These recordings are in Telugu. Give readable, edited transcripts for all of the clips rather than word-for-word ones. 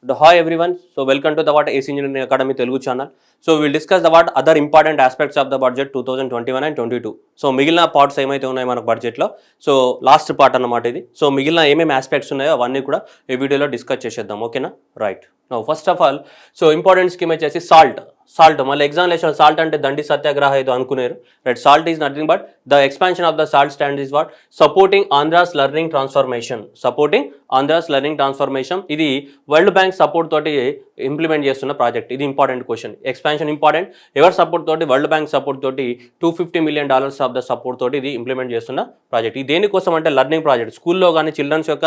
Hi everyone. So welcome to the what AC Engineering Academy Telugu channel. So we'll discuss the what other important aspects of the budget 2021 and 22. So మిగిలిన పార్ట్స్ ఏమైతే ఉన్నాయో మన బడ్జెట్లో సో లాస్ట్ పార్ట్ అన్నమాట ఇది. సో మిగిలిన ఏమేమి ఆస్పెక్ట్స్ ఉన్నాయో అవన్నీ కూడా ఈ వీడియోలో డిస్కస్ చేసేద్దాం. ఓకేనా? Right. No first of all so important scheme వచ్చేసి సాల్ట్ మళ్ళీ ఎగ్జామినేషన్ సాల్ట్ అంటే దండి సత్యాగ్రహ ఏదో అనుకున్నారు. Right. Salt is nothing but the expansion of the salt stand is what supporting Andhra's learning transformation. ఇది వరల్డ్ బ్యాంక్ సపోర్ట్ తోటి ఇంప్లిమెంట్ చేస్తున్న ప్రాజెక్ట్. ఇది ఇంపార్టెంట్ క్వశ్చన్. Expansion important. ఎవరి సపోర్ట్ తోటి? వరల్డ్ బ్యాంక్ సపోర్ట్ తోటి $250 million ఆఫ్ ద సపోర్ట్ తోటి ఇది ఇంప్లిమెంట్ చేస్తున్న ప్రాజెక్ట్. ఇది దేనికోసం అంటే లెర్నింగ్ ప్రాజెక్ట్. స్కూల్లో కానీ చిల్డ్రన్స్ యొక్క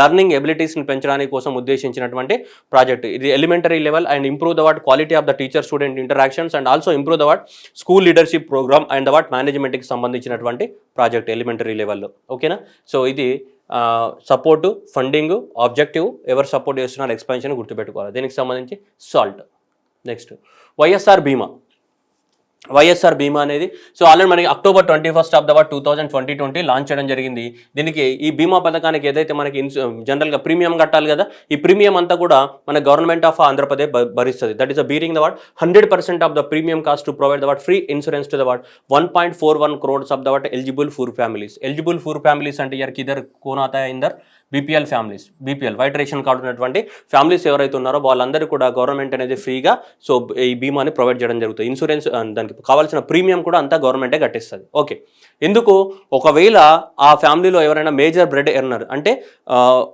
లెర్నింగ్ ఎబిలిటీస్ని పెంచడానికి కోసం ఉద్దేశించినటువంటి ప్రాజెక్ట్. ఇది elementary level and improve the what quality of the teacher student interactions and also improve the what school leadership program and the what మేనేజ్మెంట్కి సంబంధించినటువంటి ప్రాజెక్ట్ ఎలిమెంటరీ లెవెల్లో. ఓకేనా? సో ఇది సపోర్టు, ఫండింగ్, ఆబ్జెక్టివ్, ఎవరు సపోర్ట్ చేస్తున్నారు, ఎక్స్పాన్షన్ గుర్తుపెట్టుకోవాలి. దీనికి సంబంధించి సాల్ట్. నెక్స్ట్ వైఎస్ఆర్ బీమా అనేది సో ఆల్రెడీ మనకి October 21 ఆఫ్ ద 2020 లాంచ్ చేయడం జరిగింది. దీనికి ఈ బీమా పథకానికి ఏదైతే మనకి జనరల్గా ప్రీమియం కట్టాలి కదా, ఈ ప్రీమియం అంతా కూడా మన గవర్నమెంట్ ఆఫ్ ఆంధ్రప్రదేశ్ భరిస్తుంది. That is bearing the 100% of the premium cost to provide the free insurance to the 1.41 crores of the eligible poor families అంటే ఇయర్కి ఇద్దరు కోన్ ఆతా ఇందర్ BPL families, white ration card ఉన్నటువంటి ఫ్యామిలీస్ ఎవరైతే ఉన్నారో వాళ్ళందరూ కూడా గవర్నమెంట్ అనేది ఫ్రీగా సో ఈ బీమాని ప్రొవైడ్ చేయడం జరుగుతుంది. ఇన్సూరెన్స్ దానికి కావాల్సిన ప్రీమియం కూడా అంతా గవర్నమెంటే కట్టిస్తుంది. ఓకే. ఎందుకు? ఒకవేళ ఆ ఫ్యామిలీలో ఎవరైనా మేజర్ బ్రెడ్ ఎర్నర్ అంటే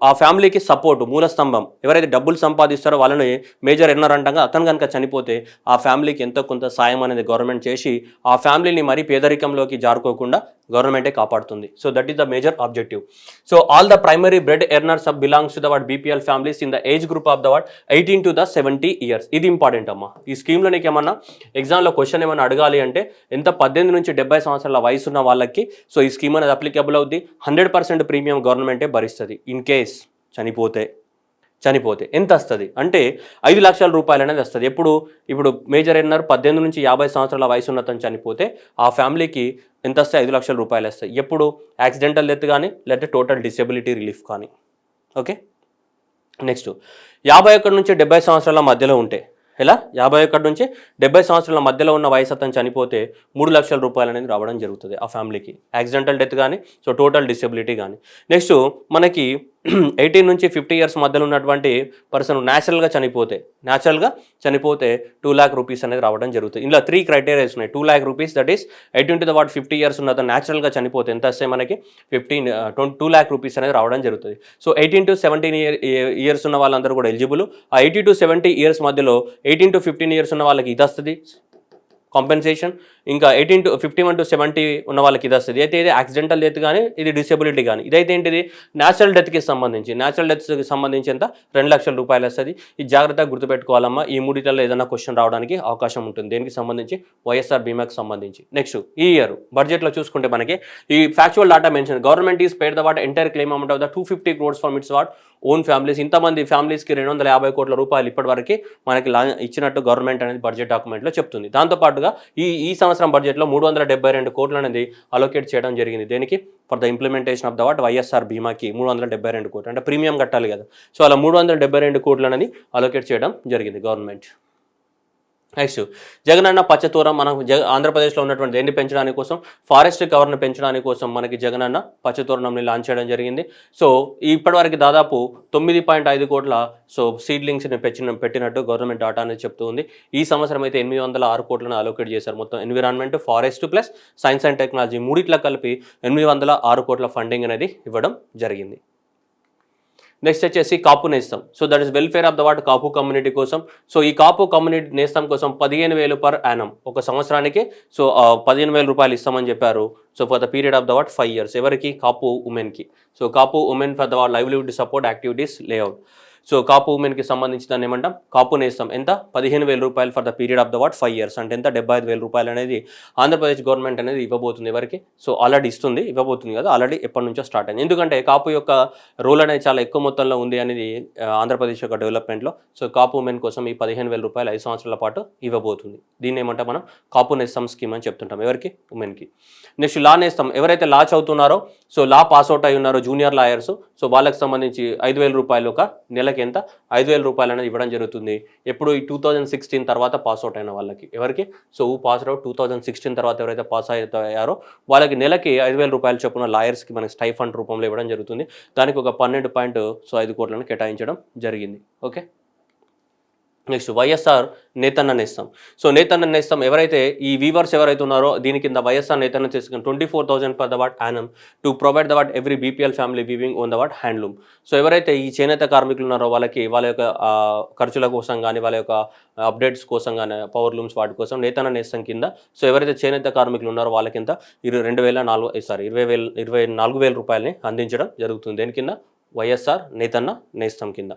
ఆ ఫ్యామిలీకి సపోర్ట్ మూల స్తంభం ఎవరైతే డబ్బులు సంపాదిస్తారో వాళ్ళని మేజర్ ఎర్నర్ అంటాగా, అతను కనుక చనిపోతే ఆ ఫ్యామిలీకి ఎంతో కొంత సాయం అనేది గవర్నమెంట్ చేసి ఆ ఫ్యామిలీని మరీ పేదరికంలోకి జారుకోకుండా గవర్నమెంటే కాపాడుతుంది. So that is the major objective. So all the primary bread earners belongs to the BPL families in the age group of the 18 to 70 years. ఇది ఇంపార్టెంట్ అమ్మా. ఈ స్కీమ్లో నీకు ఏమన్నా ఎగ్జామ్లో క్వశ్చన్ ఏమన్నా అడగాలి అంటే ఎంత 18 నుంచి 70 సంవత్సరాల వయసు ఉన్న వాళ్ళకి సో ఈ స్కీమ్ అనేది అప్లికబుల్ అవుద్ది. 100% ప్రీమియం గవర్నమెంటే భరిస్తుంది. ఇన్ కేస్ చనిపోతే ఎంత వస్తుంది అంటే 5 లక్షల రూపాయలు అనేది వస్తుంది. ఇప్పుడు మేజర్ ఎర్నర్ 18 నుంచి 50 సంవత్సరాల వయసు ఉన్నతను చనిపోతే ఆ ఫ్యామిలీకి ఎంత వస్తాయి? 5 లక్షల రూపాయలు వస్తాయి. ఎప్పుడు? యాక్సిడెంటల్ డెత్ కానీ లేకపోతే టోటల్ డిసేబిలిటీ రిలీఫ్ కానీ. ఓకే. నెక్స్ట్ 51 నుంచి 70 సంవత్సరాల మధ్యలో ఉంటే ఎలా? 51 నుంచి 70 సంవత్సరాల మధ్యలో ఉన్న వయసు అతను చనిపోతే 3 లక్షల రూపాయలు అనేది రావడం జరుగుతుంది ఆ ఫ్యామిలీకి, యాక్సిడెంటల్ డెత్ కానీ సో టోటల్ డిసేబిలిటీ కానీ. నెక్స్ట్ మనకి 18 నుంచి 50 years మధ్యలో ఉన్నటువంటి పర్సన్ న్యాచురల్గా చనిపోతే 2 lakh rupees అనేది రావడం జరుగుతుంది. ఇందులో 3 criteria ఉన్నాయి. 2 lakh rupees, that is 18 to 50 years ఉన్న అతను న్యాచురల్గా చనిపోతే ఎంత వస్తే మనకి 2 lakh rupees అనేది రావడం జరుగుతుంది. సో 18 to 17 years ఉన్న వాళ్ళందరూ కూడా ఎలిజిబుల్. ఆ 80 to 70 years మధ్యలో 18 to 15 years ఉన్న వాళ్ళకి ఇది వస్తుంది కాంపెన్సేషన్. ఇంకా 18 to 51 to 70 ఉన్న వాళ్ళకి ఇది వస్తుంది. అయితే ఇది యాక్సిడెంటల్ డెత్ కానీ ఇది డిసేబిలిటీ కానీ. ఇదైతే ఏంటిది? న్యాచురల్ డెత్కి సంబంధించి ఎంత? 2 లక్షల రూపాయలు వస్తుంది. ఇది జాగ్రత్తగా గుర్తుపెట్టుకోవాలమ్మా. ఈ మూడిట్లో ఏదైనా క్వశ్చన్ రావడానికి అవకాశం ఉంటుంది దేనికి సంబంధించి? వైఎస్ఆర్ బీమాకి సంబంధించి. నెక్స్ట్ ఈ ఇయర్ బడ్జెట్లో చూసుకుంటే మనకి ఈ factual data mention government is paid the entire claim amount of the 250 crores from its own families. ఇంతమంది ఫ్యామిలీస్కి 250 కోట్ల రూపాయలు ఇప్పటివరకు మనకి ఇచ్చినట్టు గవర్నమెంట్ అనేది బడ్జెట్ డాక్యుమెంట్లో చెప్తుంది. దాంతోపాటుగా ఈ సంవత్సరం బడ్జెట్లో 372 కోట్లు అనేది అలొకేట్ చేయడం జరిగింది. దేనికి? For the implementation of the YSR బీమాకి 372 కోట్లు అంటే ప్రీమియం కట్టాలి కదా. సో అలా 372 కోట్లు అనేది అలొకేట్ చేయడం జరిగింది గవర్నమెంట్. నెక్స్ట్ జగనన్న పచ్చతోరం. మనం ఆంధ్రప్రదేశ్లో ఉన్నటువంటి దేన్ని పెంచడానికి కోసం? ఫారెస్ట్ కవర్ని పెంచడానికి కోసం మనకి జగనన్న పచ్చతోరణంని లాంచ్ చేయడం జరిగింది. సో ఇప్పటివరకు దాదాపు 9.5 కోట్ల సో సీడ్లింగ్స్ని పెట్టినట్టు గవర్నమెంట్ డాటా అనేది చెప్తూ ఉంది. ఈ సంవత్సరం అయితే 806 కోట్లను అలొకేట్ చేశారు. మొత్తం environment, forest plus science and technology మూడిట్లా కలిపి 806 కోట్ల ఫండింగ్ అనేది ఇవ్వడం జరిగింది. నెక్స్ట్ వచ్చేసి Kapu Nestham. So that is welfare of the Kapu community కోసం. సో ఈ కాపు కమ్యూనిటీ నేస్తం కోసం 15,000 per annum ఒక సంవత్సరానికి సో 15,000 రూపాయలు ఇస్తామని చెప్పారు. So for the period of the 5 years ఎవరికి? కాపు ఉమెన్కి. So Kapu women for the livelihood support activities layout. So Kapu ఉమెన్కి సంబంధించి దాన్ని ఏమంటాం? కాపు నేస్తం. ఎంత? 15,000 రూపాయలు for the period of the 5 years అంటే ఎంత? 75,000 రూపాయలు అనేది ఆంధ్రప్రదేశ్ గవర్నమెంట్ అనేది ఇవ్వబోతుంది. ఎవరికి? సో ఆల్రెడీ ఇవ్వబోతుంది కదా, ఆల్రెడీ ఎప్పటి నుంచో స్టార్ట్ అయింది. ఎందుకంటే కాపు యొక్క రోల్ అనేది చాలా ఎక్కువ మొత్తంలో ఉంది అనేది ఆంధ్రప్రదేశ్ యొక్క డెవలప్మెంట్లో. సో కాపు ఉమెన్ కోసం ఈ 15,000 రూపాయలు 5 సంవత్సరాల పాటు ఇవ్వబోతుంది. దీన్ని ఏమంటాం మనం? కాపు నేస్తం స్కీమ్ అని చెప్తుంటాం. ఎవరికి? ఉమెన్కి. నెక్స్ట్ లా నేస్తం. ఎవరైతే లా చదువుతున్నారో సో లా పాస్ అవుట్ అయి ఉన్నారో జూనియర్ లాయర్స్ సో వాళ్ళకి సంబంధించి 5,000 రూపాయలు ఒక నెలకి నెలకి ఎంత 5,000 రూపాయలు అనేది ఇవ్వడం జరుగుతుంది. ఎప్పుడు ఈ 2016 తర్వాత పాస్అవుట్ అయిన వాళ్ళకి ఎవరికి సో పాస్ అవుట్ 2016 తర్వాత ఎవరైతే పాస్ అయ్యారో వాళ్ళకి నెలకి 5,000 రూపాయలు చొప్పున లాయర్స్కి మనకి స్టైఫండ్ రూపంలో ఇవ్వడం జరుగుతుంది. దానికి ఒక 12.5 కోట్లను కేటాయించడం జరిగింది. ఓకే, నెక్స్ట్ వైఎస్ఆర్ నేతన్న నేస్తం. సో నేతన్న నేస్తం ఎవరైతే ఈ వీవర్స్ ఎవరైతే ఉన్నారో దీని కింద వైఎస్ఆర్ నేతన్న తీసుకుని 24,000 per the watt annum to provide the what every BPL family weaving own the what handloom. So ఎవరైతే ఈ చేనేత కార్మికులు ఉన్నారో వాళ్ళకి వాళ్ళ యొక్క ఖర్చుల కోసం కానీ వాళ్ళ యొక్క అప్డేట్స్ కోసం కానీ పవర్ లూమ్స్ వాటి కోసం నేతన్న నేస్తం కింద సో ఎవరైతే చేనేత కార్మికులు ఉన్నారో వాళ్ళ కింద 24,000 రూపాయలని అందించడం జరుగుతుంది. దేని కింద వైఎస్ఆర్ నేతన్న నేస్తం కింద.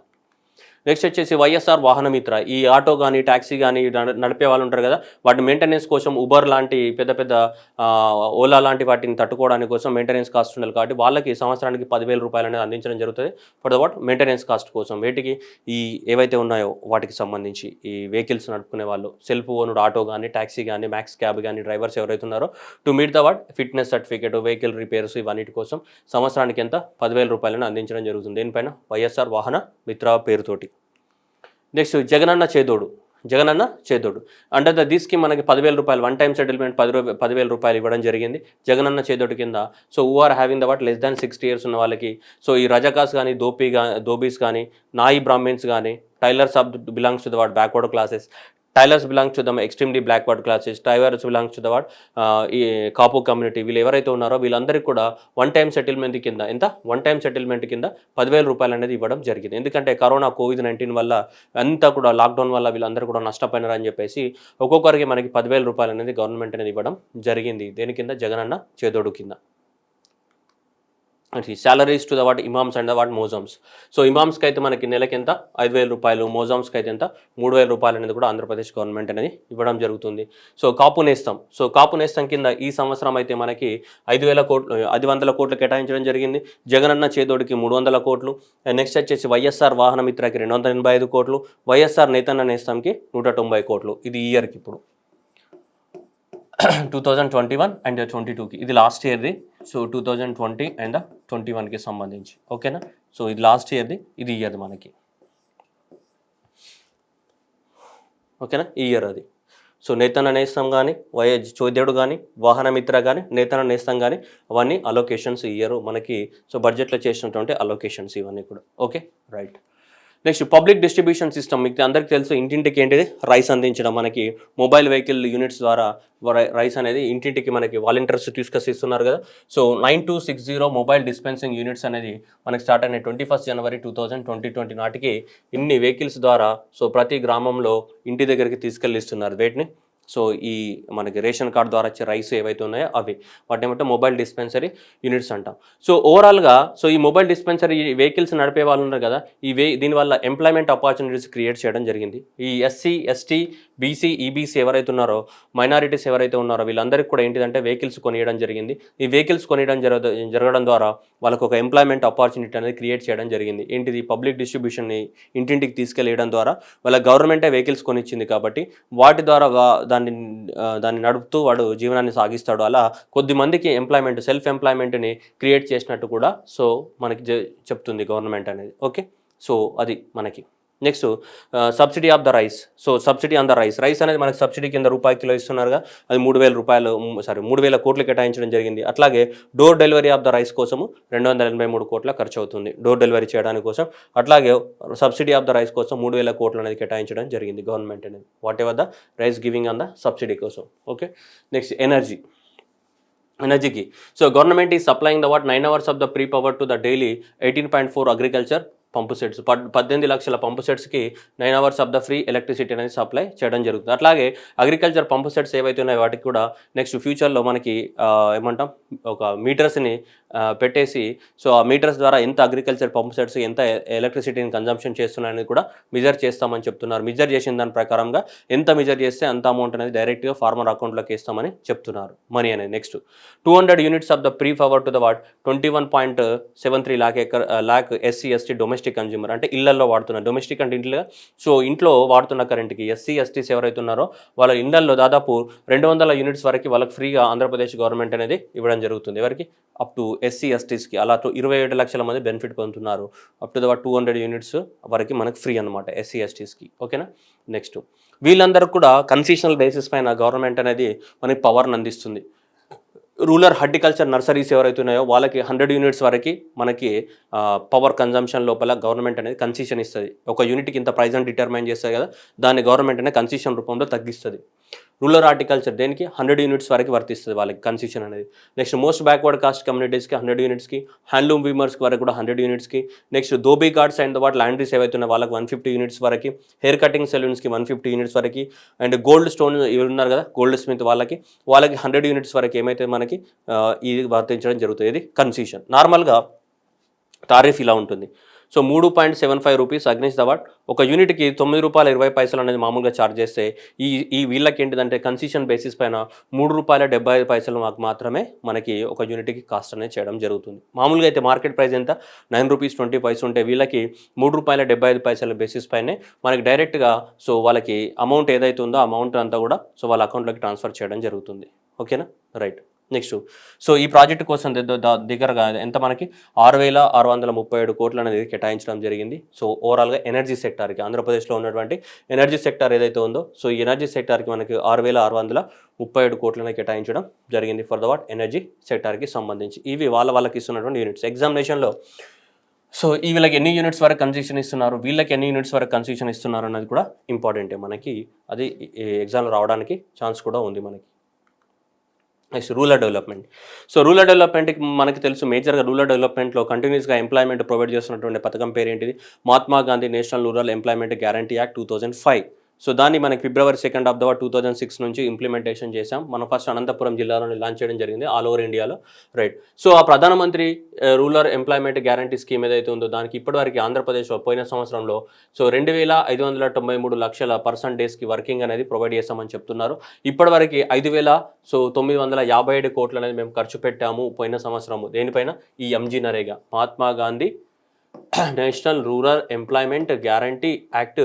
నెక్స్ట్ వచ్చేసి వైఎస్ఆర్ వాహన మిత్ర. ఈ ఆటో కానీ ట్యాక్సీ కానీ నడిపే వాళ్ళు ఉంటారు కదా, వాటి మెయింటెనెన్స్ కోసం ఉబర్ లాంటి పెద్ద ఓలా లాంటి వాటిని తట్టుకోవడానికి కోసం మెయింటెనెన్స్ కాస్ట్ ఉండాలి కాబట్టి వాళ్ళకి సంవత్సరానికి 10,000 రూపాయలు అనేది అందించడం జరుగుతుంది for the what maintenance cost కోసం. వీటికి ఈ ఏవైతే ఉన్నాయో వాటికి సంబంధించి ఈ వెహికల్స్ నడుపుకునే వాళ్ళు సెల్ఫ్ ఓన్డ్ ఆటో కానీ ట్యాక్సీ కానీ మ్యాక్స్ క్యాబ్ కానీ డ్రైవర్స్ ఎవరైతే ఉన్నారో to meet the what fitness certificate vehicle repairs ఇవన్నిటి కోసం సంవత్సరానికి ఎంత 10,000 రూపాయలను అందించడం జరుగుతుంది. దీనిపైన వైఎస్ఆర్ వాహన మిత్ర పేరుతోటి. Next Jagananna Chedodu under the దీస్కి మనకి 10,000 రూపాయలు వన్ టైం సెటిల్మెంట్ 10,000 రూపాయలు ఇవ్వడం జరిగింది జగనన్న చేదోడు కింద. So who are having the what less than 60 years ఉన్న వాళ్ళకి సో ఈ రజకాస్ కానీ దోబీస్ కానీ నాయి బ్రాహ్మిన్స్ కానీ tailors of belongs to the what backward classes, tailors belongs to the extremely backward classes, tailors belongs to the what ఈ కాపు కమ్యూనిటీ వీళ్ళు ఎవరైతే ఉన్నారో వీళ్ళందరికీ కూడా వన్ టైం సెటిల్మెంట్ కింద 10,000 రూపాయలు అనేది ఇవ్వడం జరిగింది. ఎందుకంటే కరోనా COVID-19 వల్ల అంతా కూడా లాక్డౌన్ వల్ల వీళ్ళందరూ కూడా నష్టపోయినారని చెప్పేసి ఒక్కొక్కరికి మనకి 10,000 రూపాయలు అనేది గవర్నమెంట్ అనేది ఇవ్వడం జరిగింది. దేని కింద జగనన్న చేదోడు కింద. Salaries to the what imams and the what మోజమ్స్. సో ఇమామ్స్కి అయితే మనకి నెలకి ఎంత 5,000 రూపాయలు, మోజమ్స్కి అయితే ఎంత 3,000 రూపాయలు అనేది కూడా ఆంధ్రప్రదేశ్ గవర్నమెంట్ అనేది ఇవ్వడం జరుగుతుంది. సో కాపు నేస్తం కింద ఈ సంవత్సరం అయితే మనకి 500 కోట్లు కేటాయించడం జరిగింది. జగనన్న చేదోడికి 300 కోట్లు. నెక్స్ట్ వచ్చేసి వైఎస్ఆర్ వాహన మిత్రకి 285 కోట్లు, వైఎస్ఆర్ నేతన్న నేస్తంకి 190 కోట్లు. ఇది ఈ ఇయర్కి ఇప్పుడు 2021 అండ్ 22కి ఇది లాస్ట్ ఇయర్ది. సో 2020 అండ్ 21కి సంబంధించి ఓకేనా. సో ఇది లాస్ట్ ఇయర్ది, ఇది ఇయర్ది మనకి ఓకేనా, ఈ ఇయర్ అది. సో నేతన్న నేస్తం కానీ చోద్యుడు కానీ వాహన మిత్ర కానీ నేతన్న నేస్తం కానీ అవన్నీ అలొకేషన్స్ ఇయర్ మనకి సో బడ్జెట్లో చేసినటువంటి అలొకేషన్స్ ఇవన్నీ కూడా. Okay right. Next public distribution system. మీకు అందరికీ తెలుసు ఇంటింటికి ఏంటిది రైస్ అందించడం. మనకి మొబైల్ వెహికల్ యూనిట్స్ ద్వారా రైస్ అనేది ఇంటింటికి మనకి వాలంటీర్స్ తీసుకొచ్చి ఇస్తున్నారు కదా. సో 9260 మొబైల్ డిస్పెన్సింగ్ యూనిట్స్ అనేది మనకి స్టార్ట్ అయిన 21 జనవరి 2020 నాటికి ఇన్ని వెహికల్స్ ద్వారా సో ప్రతి గ్రామంలో ఇంటి దగ్గరికి తీసుకెళ్ళి ఇస్తున్నారు వేటిని. సో ఈ మనకి రేషన్ కార్డ్ ద్వారా వచ్చే రైస్ ఏవైతే ఉన్నాయో అవి వాటి ఏమంటే మొబైల్ డిస్పెన్సరీ యూనిట్స్ అంటాం. సో ఓవరాల్గా సో ఈ మొబైల్ డిస్పెన్సరీ వెహికల్స్ నడిపే వాళ్ళు ఉన్నారు కదా, దీనివల్ల ఎంప్లాయ్మెంట్ ఆపర్చునిటీస్ క్రియేట్ చేయడం జరిగింది. ఈ SC, ST, BC, EBC ఎవరైతే ఉన్నారో మైనారిటీస్ ఎవరైతే ఉన్నారో వీళ్ళందరికీ కూడా ఏంటిదంటే వెహికల్స్ కొనియడం జరిగింది. ఈ వెహికల్స్ కొనియడం జరగడం ద్వారా వాళ్ళకు ఒక ఎంప్లాయ్మెంట్ ఆపర్చునిటీ అనేది క్రియేట్ చేయడం జరిగింది. ఏంటిది పబ్లిక్ డిస్ట్రిబ్యూషన్ని ఇంటింటికి తీసుకెళ్ళడం ద్వారా వాళ్ళ గవర్నమెంటే వెహికల్స్ కొనిచ్చింది కాబట్టి వాటి ద్వారా దాన్ని నడుపుతూ వాడు జీవనాన్ని సాగిస్తాడు. అలా కొద్దిమందికి సెల్ఫ్ ఎంప్లాయ్మెంట్ని క్రియేట్ చేసినట్టు కూడా సో మనకి చెప్తుంది గవర్నమెంట్ అనేది. ఓకే, సో అది మనకి. Next subsidy of the rice. So subsidy on the rice అనేది మనకి సబ్సిడీ కింద రూపాయి కిలో ఇస్తున్నారుగా, అది 3,000 కోట్లు కేటాయించడం జరిగింది. అట్లాగే door delivery of the rice కోసము 283 కోట్ల ఖర్చు అవుతుంది డోర్ డెలివరీ చేయడానికి కోసం. అట్లాగే సబ్సిడీ ఆఫ్ ద రైస్ కోసం 3,000 కోట్లు అనేది కేటాయించడం జరిగింది గవర్నమెంట్ అనేది whatever the rice giving on the subsidy కోసం. ఓకే, నెక్స్ట్ ఎనర్జీకి. So government is supplying the what 9 hours of the free power to the daily 18.4 agriculture pump sets 18 లక్షల పంపు సెట్స్కి 9 hours of the free electricity అనేది సప్లై చేయడం జరుగుతుంది. అట్లాగే అగ్రికల్చర్ పంపు సెట్స్ ఏవైతే ఉన్నాయో వాటికి కూడా నెక్స్ట్ ఫ్యూచర్లో మనకి ఏమంటాం ఒక మీటర్స్ని పెట్టేసి సో ఆ మీటర్స్ ద్వారా ఎంత అగ్రికల్చర్ పంపు సెట్స్ ఎంత ఎలక్ట్రిసిటీని కన్జంప్షన్ చేస్తున్నాయని కూడా మెజర్ చేస్తామని చెప్తున్నారు. మెజర్ చేసిన దాని ప్రకారంగా ఎంత మెజర్ చేస్తే అంత అమౌంట్ అనేది డైరెక్ట్గా ఫార్మర్ అకౌంట్లోకి వేస్తామని చెప్తున్నారు మనీ అనేది. Next 200 units of the free power to the what 21.73 lakh SC ST domestic domestic consumer అంటే ఇళ్లలో వాడుతున్న డొమెస్టిక్ అంటే ఇంట్లో వాడుతున్న కరెంట్కి ఎస్సీ ఎస్టీస్ ఎవరైతే ఉన్నారో వాళ్ళ ఇళ్లలో దాదాపు 200 యూనిట్స్ వరకు వాళ్ళకి ఫ్రీగా ఆంధ్రప్రదేశ్ గవర్నమెంట్ అనేది ఇవ్వడం జరుగుతుంది. ఎవరికి? అప్ టు ఎస్సీ ఎస్టీస్కి అలా 27 లక్షల మంది బెనిఫిట్ పొందుతున్నారు. అప్ టు 200 యూనిట్స్ వరకు మనకు ఫ్రీ అనమాట ఎస్సీ ఎస్టీస్కి. ఓకేనా. నెక్స్ట్ వీళ్ళందరూ కూడా కన్సెషనల్ బేసిస్ పైన గవర్నమెంట్ అనేది మనకి పవర్ని అందిస్తుంది. రూరల్ హార్టికల్చర్ నర్సరీస్ ఎవరైతే ఉన్నాయో వాళ్ళకి 100 యూనిట్స్ వరకు మనకి పవర్ కన్జంప్షన్ లోపల గవర్నమెంట్ అనేది కన్సెషన్ ఇస్తుంది. ఒక యూనిట్కి ఇంత ప్రైస్ అని డిటర్మైన్ చేస్తుంది కదా, దాన్ని గవర్నమెంట్ అనేది కన్సెషన్ రూపంలో తగ్గిస్తుంది. రూరల్ హార్టికల్చర్ దేనికి 100 యూనిట్స్ వరకు వర్తిస్తుంది వాళ్ళకి కన్సెషన్ అనేది. నెక్స్ట్ మోస్ట్ బ్యాక్వర్డ్ కాస్ట్ కమ్యూనిటీస్కి 100 యూనిట్స్కి, హ్యాండ్లూమ్ వీమర్స్కి వరకు కూడా 100 యూనిట్స్కి, next dhobi ghats and what laundries ఏవైతే ఉన్నాయో వాళ్ళకి 150 యూనిట్స్ వరకు, హెయిర్ కటింగ్ సెలూన్స్కి 150 యూనిట్స్ వరకు, అండ్ గోల్డ్ స్టోన్ ఇవి ఉన్నారు కదా గోల్డ్ స్మిత్ వాళ్ళకి 100 యూనిట్స్ వరకు ఏమైతే మనకి ఇది వర్తించడం జరుగుతుంది. ఇది కన్సెషన్. నార్మల్గా టారిఫ్ ఇలా ఉంటుంది. సో 3.75 రూపీస్ అగ్నిస్ట్ ద వాట్ ఒక యూనిట్కి ₹9.20 అనేది మామూలుగా ఛార్జ్ చేస్తే ఈ వీళ్ళకి ఏంటిదంటే కన్సెషన్ బేసిస్ పైన ₹3.75 మాత్రమే మనకి ఒక యూనిట్కి కాస్ట్ అనేది చేయడం జరుగుతుంది. మామూలుగా అయితే మార్కెట్ ప్రైస్ ఎంత ₹9.20 ఉంటే వీళ్ళకి ₹3.75 బేసిస్ పైనే మనకి డైరెక్ట్గా సో వాళ్ళకి అమౌంట్ ఏదైతే ఉందో ఆ అమౌంట్ అంతా కూడా సో వాళ్ళ అకౌంట్లోకి ట్రాన్స్ఫర్ చేయడం జరుగుతుంది. ఓకేనా. రైట్. నెక్స్ట్ సో ఈ ప్రాజెక్ట్ కోసం దగ్గరగా ఎంత మనకి 6,637 కోట్లు అనేది కేటాయించడం జరిగింది. సో ఓవరాల్గా ఎనర్జీ సెక్టార్కి ఆంధ్రప్రదేశ్లో ఉన్నటువంటి ఎనర్జీ సెక్టార్ ఏదైతే ఉందో సో ఈ ఎనర్జీ సెక్టార్కి మనకి 6,637 కోట్లను కేటాయించడం జరిగింది ఫర్ ద వాట్ ఎనర్జీ సెక్టార్కి సంబంధించి. ఇవి వాళ్ళకి ఇస్తున్నటువంటి యూనిట్స్. ఎగ్జామినేషన్లో సో ఈ వీళ్ళకి ఎన్ని యూనిట్స్ వరకు కన్సెషన్ ఇస్తున్నారు, వీళ్ళకి ఎన్ని యూనిట్స్ వరకు కన్సెషన్ ఇస్తున్నారు అన్నది కూడా ఇంపార్టెంటే మనకి. అది ఎగ్జామ్లో రావడానికి ఛాన్స్ కూడా ఉంది మనకి. Next rural development. So rural డెవలప్మెంట్కి మనకి తెలుసు మేజర్గా రూరల్ డెవలప్మెంట్లో కంటిన్యూస్గా ఎంప్లాయ్మెంట్ ప్రొవైడ్ చేస్తున్నటువంటి పథకం పేరు ఏంటిది? Mahatma Gandhi national rural employment guarantee act 2005. So దాన్ని మనకి February 2 of 2006 నుంచి ఇంప్లిమెంటేషన్ చేసాం. మనం ఫస్ట్ అనంతపురం జిల్లాలో లాంచ్ చేయడం జరిగింది ఆల్ ఓవర్ ఇండియాలో. రైట్. సో ఆ ప్రధానమంత్రి రూరల్ ఎంప్లాయ్మెంట్ గ్యారంటీ స్కీమ్ ఏదైతే ఉందో దానికి ఇప్పటివరకు ఆంధ్రప్రదేశ్లో పోయిన సంవత్సరంలో సో 2,593 లక్షల పర్సన్ డేస్కి వర్కింగ్ అనేది ప్రొవైడ్ చేస్తామని చెప్తున్నారు. ఇప్పటివరకు 5,957 కోట్లు అనేది మేము ఖర్చు పెట్టాము పోయిన సంవత్సరము. దేనిపైన? ఈ MG NREGA Mahatma Gandhi national rural employment guarantee act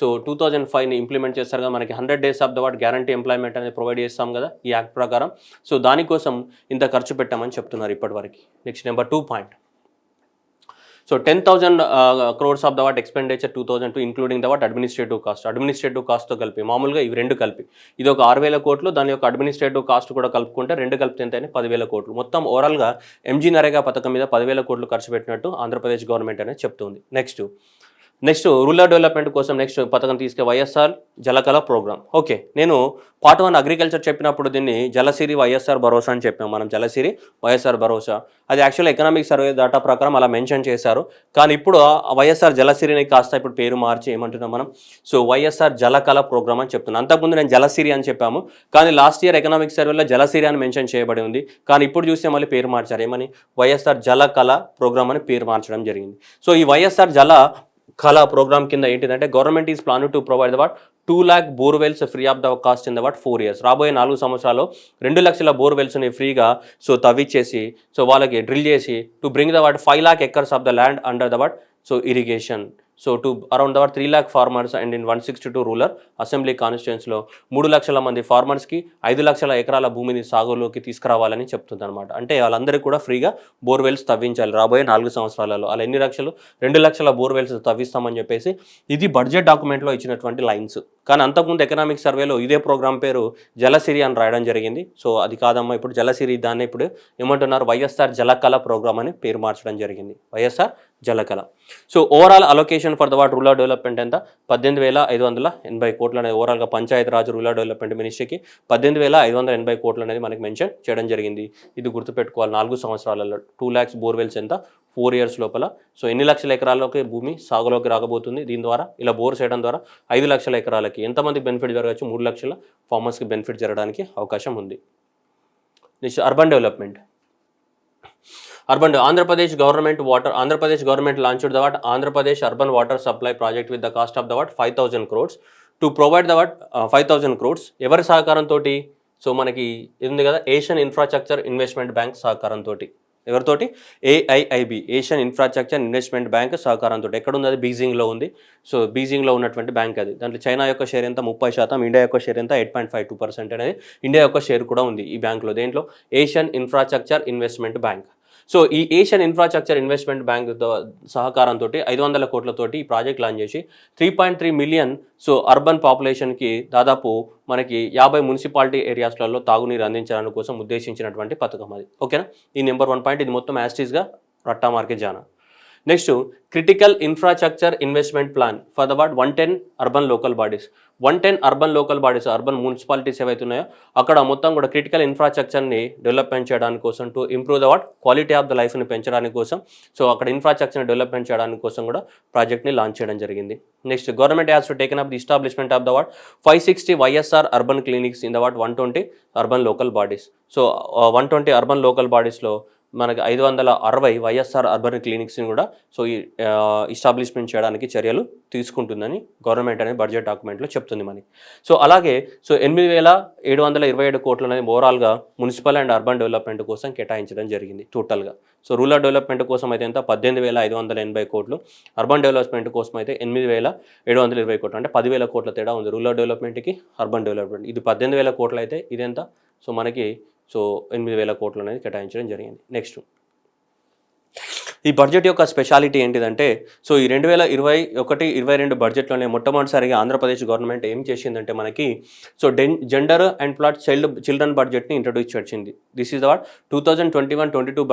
so 2005ని ఇంప్లిమెంట్ చేస్తారు కదా, మనకి 100 days of the what guarantee employment అనేది ప్రొవైడ్ చేస్తాం కదా ఈ యాక్ట్ ప్రకారం. సో దానికోసం ఇంత ఖర్చు పెట్టామని చెప్తున్నారు ఇప్పటివరకు. Next number 2 point. So 10,000 crores of the what expenditure 2002 including the what administrative కాస్ట్తో కలిపి మామూలుగా ఇవి రెండు కలిపి ఇది ఒక 6,000 కోట్లు, దాని యొక్క అడ్మినిస్ట్రేటివ్ కాస్ట్ కూడా కలుపుకుంటే రెండు కలిపితే ఎంత అయినా 10,000 కోట్లు. మొత్తం ఓవరాల్గా ఎంజీ నరేగా పథకం మీద 10,000 కోట్లు ఖర్చు పెట్టినట్టు ఆంధ్రప్రదేశ్ గవర్నమెంట్ అనేది చెప్తుంది. నెక్స్ట్ రూరల్ డెవలప్మెంట్ కోసం నెక్స్ట్ పథకం తీసుకే వైఎస్ఆర్ జలకళ ప్రోగ్రామ్. ఓకే, నేను పార్ట్ 1 అగ్రికల్చర్ చెప్పినప్పుడు దీన్ని జలసిరి వైఎస్ఆర్ భరోసా అని చెప్పాం మనం. జలసిరి వైఎస్ఆర్ భరోసా అది యాక్చువల్ ఎకనామిక్ సర్వే డేటా ప్రకారం అలా మెన్షన్ చేశారు. కానీ ఇప్పుడు వైఎస్ఆర్ జలసిరిని కాస్త ఇప్పుడు పేరు మార్చి ఏమంటున్నాం మనం సో వైఎస్ఆర్ జలకళ ప్రోగ్రామ్ అని చెప్తున్నాను. అంతకుముందు నేను జలసిరి అని చెప్పాము, కానీ లాస్ట్ ఇయర్ ఎకనామిక్ సర్వేలో జలసిరి అని మెన్షన్ చేయబడి ఉంది. కానీ ఇప్పుడు చూస్తే మళ్ళీ పేరు మార్చారు. ఏమని? వైఎస్ఆర్ జలకళ ప్రోగ్రామ్ అని పేరు మార్చడం జరిగింది. సో ఈ వైఎస్ఆర్ జల కళ ప్రోగ్రామ్ కింద ఏంటిదంటే government is plan to provide the what 2 lakh borewells free of the cost in the what 4 years. రాబోయే 4 సంవత్సరాల్లో 2 లక్షల బోర్వెల్స్ని ఫ్రీగా సో తవ్విచ్చేసి సో వాళ్ళకి డ్రిల్ చేసి to bring the what 5 lakh acres of the land under the what so irrigation. So to around the what 3 lakh farmers and in 162 rural assembly కాన్స్టిట్యుయెన్సీలో 3 లక్షల మంది ఫార్మర్స్కి 5 లక్షల ఎకరాల భూమిని సాగులోకి తీసుకురావాలని చెప్తుంది అనమాట. అంటే వాళ్ళందరికీ కూడా ఫ్రీగా బోర్వెల్స్ తవ్వించాలి రాబోయే 4 సంవత్సరాలలో. అలా ఎన్ని లక్షలు? 2 లక్షల బోర్వెల్స్ తవ్విస్తామని చెప్పేసి ఇది బడ్జెట్ డాక్యుమెంట్లో ఇచ్చినటువంటి లైన్స్. కానీ అంతకుముందు ఎకనామిక్ సర్వేలో ఇదే ప్రోగ్రామ్ పేరు జలసిరి అని రాయడం జరిగింది. సో అది కాదమ్మా, ఇప్పుడు జలసిరి దాన్ని ఇప్పుడు ఏమంటున్నారు వైఎస్ఆర్ జలకళ ప్రోగ్రామ్ అని పేరు మార్చడం జరిగింది. YSR Jalakala. So overall allocation for the what rural development ఎంత? 18,580 కోట్లు అనేది ఓవరాల్గా పంచాయతీరాజ్ రూరల్ డెవలప్మెంట్ మినిస్ట్రీకి 18,580 కోట్లు అనేది మనకి మెన్షన్ చేయడం జరిగింది. ఇది గుర్తుపెట్టుకోవాలి. 4 సంవత్సరాలలో 2 lakhs బోర్వెల్స్ ఎంత 4 years లోపల. సో ఎన్ని లక్షల ఎకరాలకి భూమి సాగులోకి రాకపోతుంది దీని ద్వారా? ఇలా బోర్ చేయడం ద్వారా 5 లక్షల ఎకరాలకి ఎంతమంది బెనిఫిట్ జరగచ్చు? 3 లక్షల ఫార్మర్స్కి బెనిఫిట్ జరగడానికి అవకాశం ఉంది. Next urban development. Andhra Pradesh government launched the what Andhra Pradesh urban water supply project with the cost of the what 5,000 crores to provide the what 5,000 crores ఎవరి సహకారంతో? సో మనకి ఉంది కదా ఏషియన్ ఇన్ఫ్రాస్ట్రక్చర్ ఇన్వెస్ట్మెంట్ బ్యాంక్ సహకారంతో. ఎవరితోటి? AIIB, Asian infrastructure investment bank సహకారంతో. ఎక్కడ ఉంది అది? బీజింగ్లో ఉంది. సో బీజింగ్లో ఉన్నటువంటి బ్యాంక్ అది. దాంట్లో చైనా యొక్క షేర్ ఎంత? 30%, ఇండియా యొక్క షేర్ ఎంత? 8.52% అనేది ఇండియా యొక్క షేర్ కూడా ఉంది ఈ బ్యాంక్లో. దేంట్లో? Asian infrastructure investment bank. So ఈ ఏషియన్ ఇన్ఫ్రాస్ట్రక్చర్ ఇన్వెస్ట్మెంట్ బ్యాంక్ సహకారంతో 500 కోట్లతోటి ఈ ప్రాజెక్ట్ లాంచ్ చేసి 3.3 మిలియన్ సో అర్బన్ పాపులేషన్కి దాదాపు మనకి 50 మున్సిపాలిటీ ఏరియాస్లలో తాగునీరు అందించడానికి కోసం ఉద్దేశించినటువంటి పథకం అది. ఓకేనా? ఈ నెంబర్ 1 పాయింట్. ఇది మొత్తం యాస్టీస్గా రట్టా మార్కే జానా. Next critical infrastructure investment plan for the what 110 urban local bodies. 110 urban local bodies, urban municipalities ఏవైతే ఉన్నాయో అక్కడ మొత్తం కూడా క్రిటికల్ ఇన్ఫ్రాస్ట్రక్చర్ని డెవలప్మెంట్ చేయడానికి కోసం, to improve the what quality of the లైఫ్ని పెంచడానికి కోసం, సో అక్కడ ఇన్ఫ్రాస్ట్రక్చర్ని డెవలప్మెంట్ చేయడానికి కోసం కూడా ప్రాజెక్ట్ని లాంచ్ చేయడం జరిగింది. Next government has to taken up the establishment of the what 560 YSR urban clinics in the what 120 urban local bodies. So 120 urban local బాడీస్లో మనకి 560 వైఎస్ఆర్ అర్బన్ క్లినిక్స్ని కూడా సో ఈ ఎస్టాబ్లిష్మెంట్ చేయడానికి చర్యలు తీసుకుంటుందని గవర్నమెంట్ అనేది బడ్జెట్ డాక్యుమెంట్లో చెప్తుంది మనకి. సో అలాగే సో 8,727 కోట్లు అనేది ఓవరాల్గా మున్సిపల్ అండ్ అర్బన్ డెవలప్మెంట్ కోసం కేటాయించడం జరిగింది టోటల్గా. సో రూరల్ డెవలప్మెంట్ కోసం అయితే ఎంత? 18,580 కోట్లు, అర్బన్ డెవలప్మెంట్ కోసం అయితే 8,720 కోట్లు, అంటే 10,000 కోట్ల తేడా ఉంది రూరల్ డెవలప్మెంట్కి అర్బన్ డెవలప్మెంట్. ఇది 18,000 కోట్లు అయితే ఇదెంత? సో మనకి సో 8,000 కోట్లు అనేది కేటాయించడం జరిగింది. నెక్స్ట్ ఈ బడ్జెట్ యొక్క స్పెషాలిటీ ఏంటిదంటే సో ఈ 2021-22 బడ్జెట్లోనే మొట్టమొదటిసారిగా ఆంధ్రప్రదేశ్ గవర్నమెంట్ ఏం చేసిందంటే మనకి so gender and plot children బడ్జెట్ని ఇంట్రడ్యూస్ చేసింది. This is the what 2021-22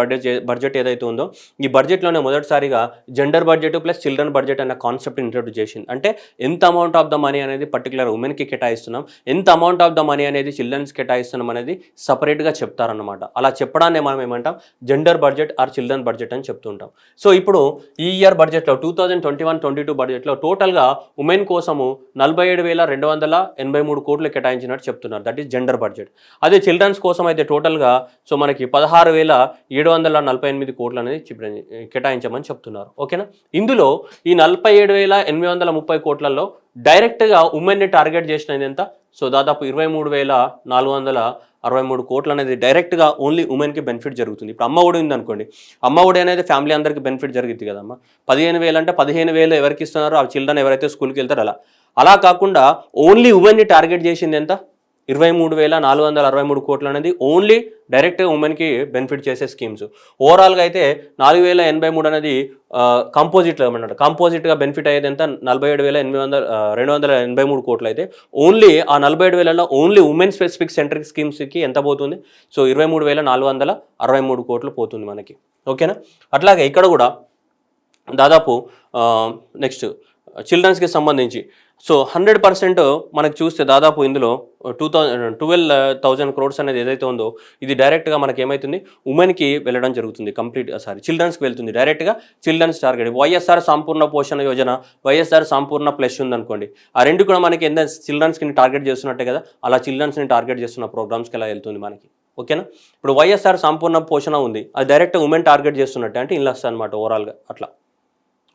budget ఏదైతే ఉందో ఈ బడ్జెట్లోనే మొదటిసారిగా gender budget plus children budget అన్న కాన్సెప్ట్ ఇంట్రడ్యూస్ చేసింది. అంటే ఎంత అమౌంట్ ఆఫ్ ద మనీ అనేది పర్టికులర్ ఉమెన్కి కేటాయిస్తున్నాం, ఎంత అమౌంట్ ఆఫ్ ద మనీ అనేది చిల్డ్రన్స్కి కేటాయిస్తున్నాం అనేది సపరేట్గా చెప్తారన్నమాట. అలా చెప్పడాన్ని మనం ఏమంటాం? Gender budget or children budget అని చెప్తుంటాం. సో ఇప్పుడు ఈ ఇయర్ బడ్జెట్లో 2021-22 బడ్జెట్లో టోటల్గా ఉమెన్ కోసము 47,283 కోట్లు కేటాయించినట్టు చెప్తున్నారు. That is gender budget. అదే చిల్డ్రన్స్ కోసం అయితే టోటల్గా సో మనకి 16,748 కోట్లు అనేది కేటాయించమని చెప్తున్నారు. ఓకేనా? ఇందులో ఈ 47,830 కోట్లలో డైరెక్ట్గా ఉమెన్ని టార్గెట్ చేసినది ఎంత? సో దాదాపు 23,463 కోట్లు అనేది డైరెక్ట్గా ఓన్లీ ఉమెన్కి బెనిఫిట్ జరుగుతుంది. ఇప్పుడు అమ్మ ఒడి ఉందనుకోండి, అమ్మ ఒడి అనేది ఫ్యామిలీ అందరికీ బెనిఫిట్ జరుగుతుంది కదమ్మా. 15,000 అంటే 15,000 ఎవరికి ఇస్తున్నారో ఆ చిల్డ్రన్ ఎవరైతే స్కూల్కి వెళ్తారో అలా కాకుండా ఓన్లీ ఉమెన్ని టార్గెట్ చేసింది ఎంత? 23,463 కోట్లు అనేది ఓన్లీ డైరెక్ట్గా ఉమెన్కి బెనిఫిట్ చేసే స్కీమ్స్. ఓవరాల్గా అయితే 4,083 అనేది కంపోజిట్లో ఏమన్నట్టు కంపోజిట్గా బెనిఫిట్ అయ్యేది ఎంత? 47,283 కోట్లు అయితే ఓన్లీ ఆ 47,000లో ఓన్లీ ఉమెన్ స్పెసిఫిక్ సెంట్రిక్ స్కీమ్స్కి ఎంత పోతుంది? సో 23,463 కోట్లు పోతుంది మనకి. ఓకేనా? అట్లాగే ఇక్కడ కూడా దాదాపు నెక్స్ట్ చిల్డ్రన్స్కి సంబంధించి సో 100% మనకు చూస్తే దాదాపు ఇందులో 12,000 crores అనేది ఏదైతే ఉందో ఇది డైరెక్ట్గా మనకి ఏమవుతుంది? ఉమెన్కి వెళ్ళడం జరుగుతుంది. చిల్డ్రన్స్కి వెళ్తుంది డైరెక్ట్గా. చిల్డ్రన్స్ టార్గెట్ వైఎస్ఆర్ సంపూర్ణ పోషణ యోజన, వైఎస్ఆర్ సంపూర్ణ ప్లస్ ఉందనుకోండి, ఆ రెండు కూడా మనకి ఎంత చిల్డ్రన్స్కి టార్గెట్ చేస్తున్నట్టే కదా, అలా చిల్డ్రన్స్ని టార్గెట్ చేస్తున్న ప్రోగ్రామ్స్కి ఎలా వెళ్తుంది మనకి. ఓకేనా? ఇప్పుడు వైఎస్ఆర్ సంపూర్ణ పోషణ ఉంది, అది డైరెక్ట్గా ఉమెన్ టార్గెట్ చేస్తున్నట్టే, అంటే ఇలా వస్తుంది అనమాట ఓవరాల్గా అట్లా.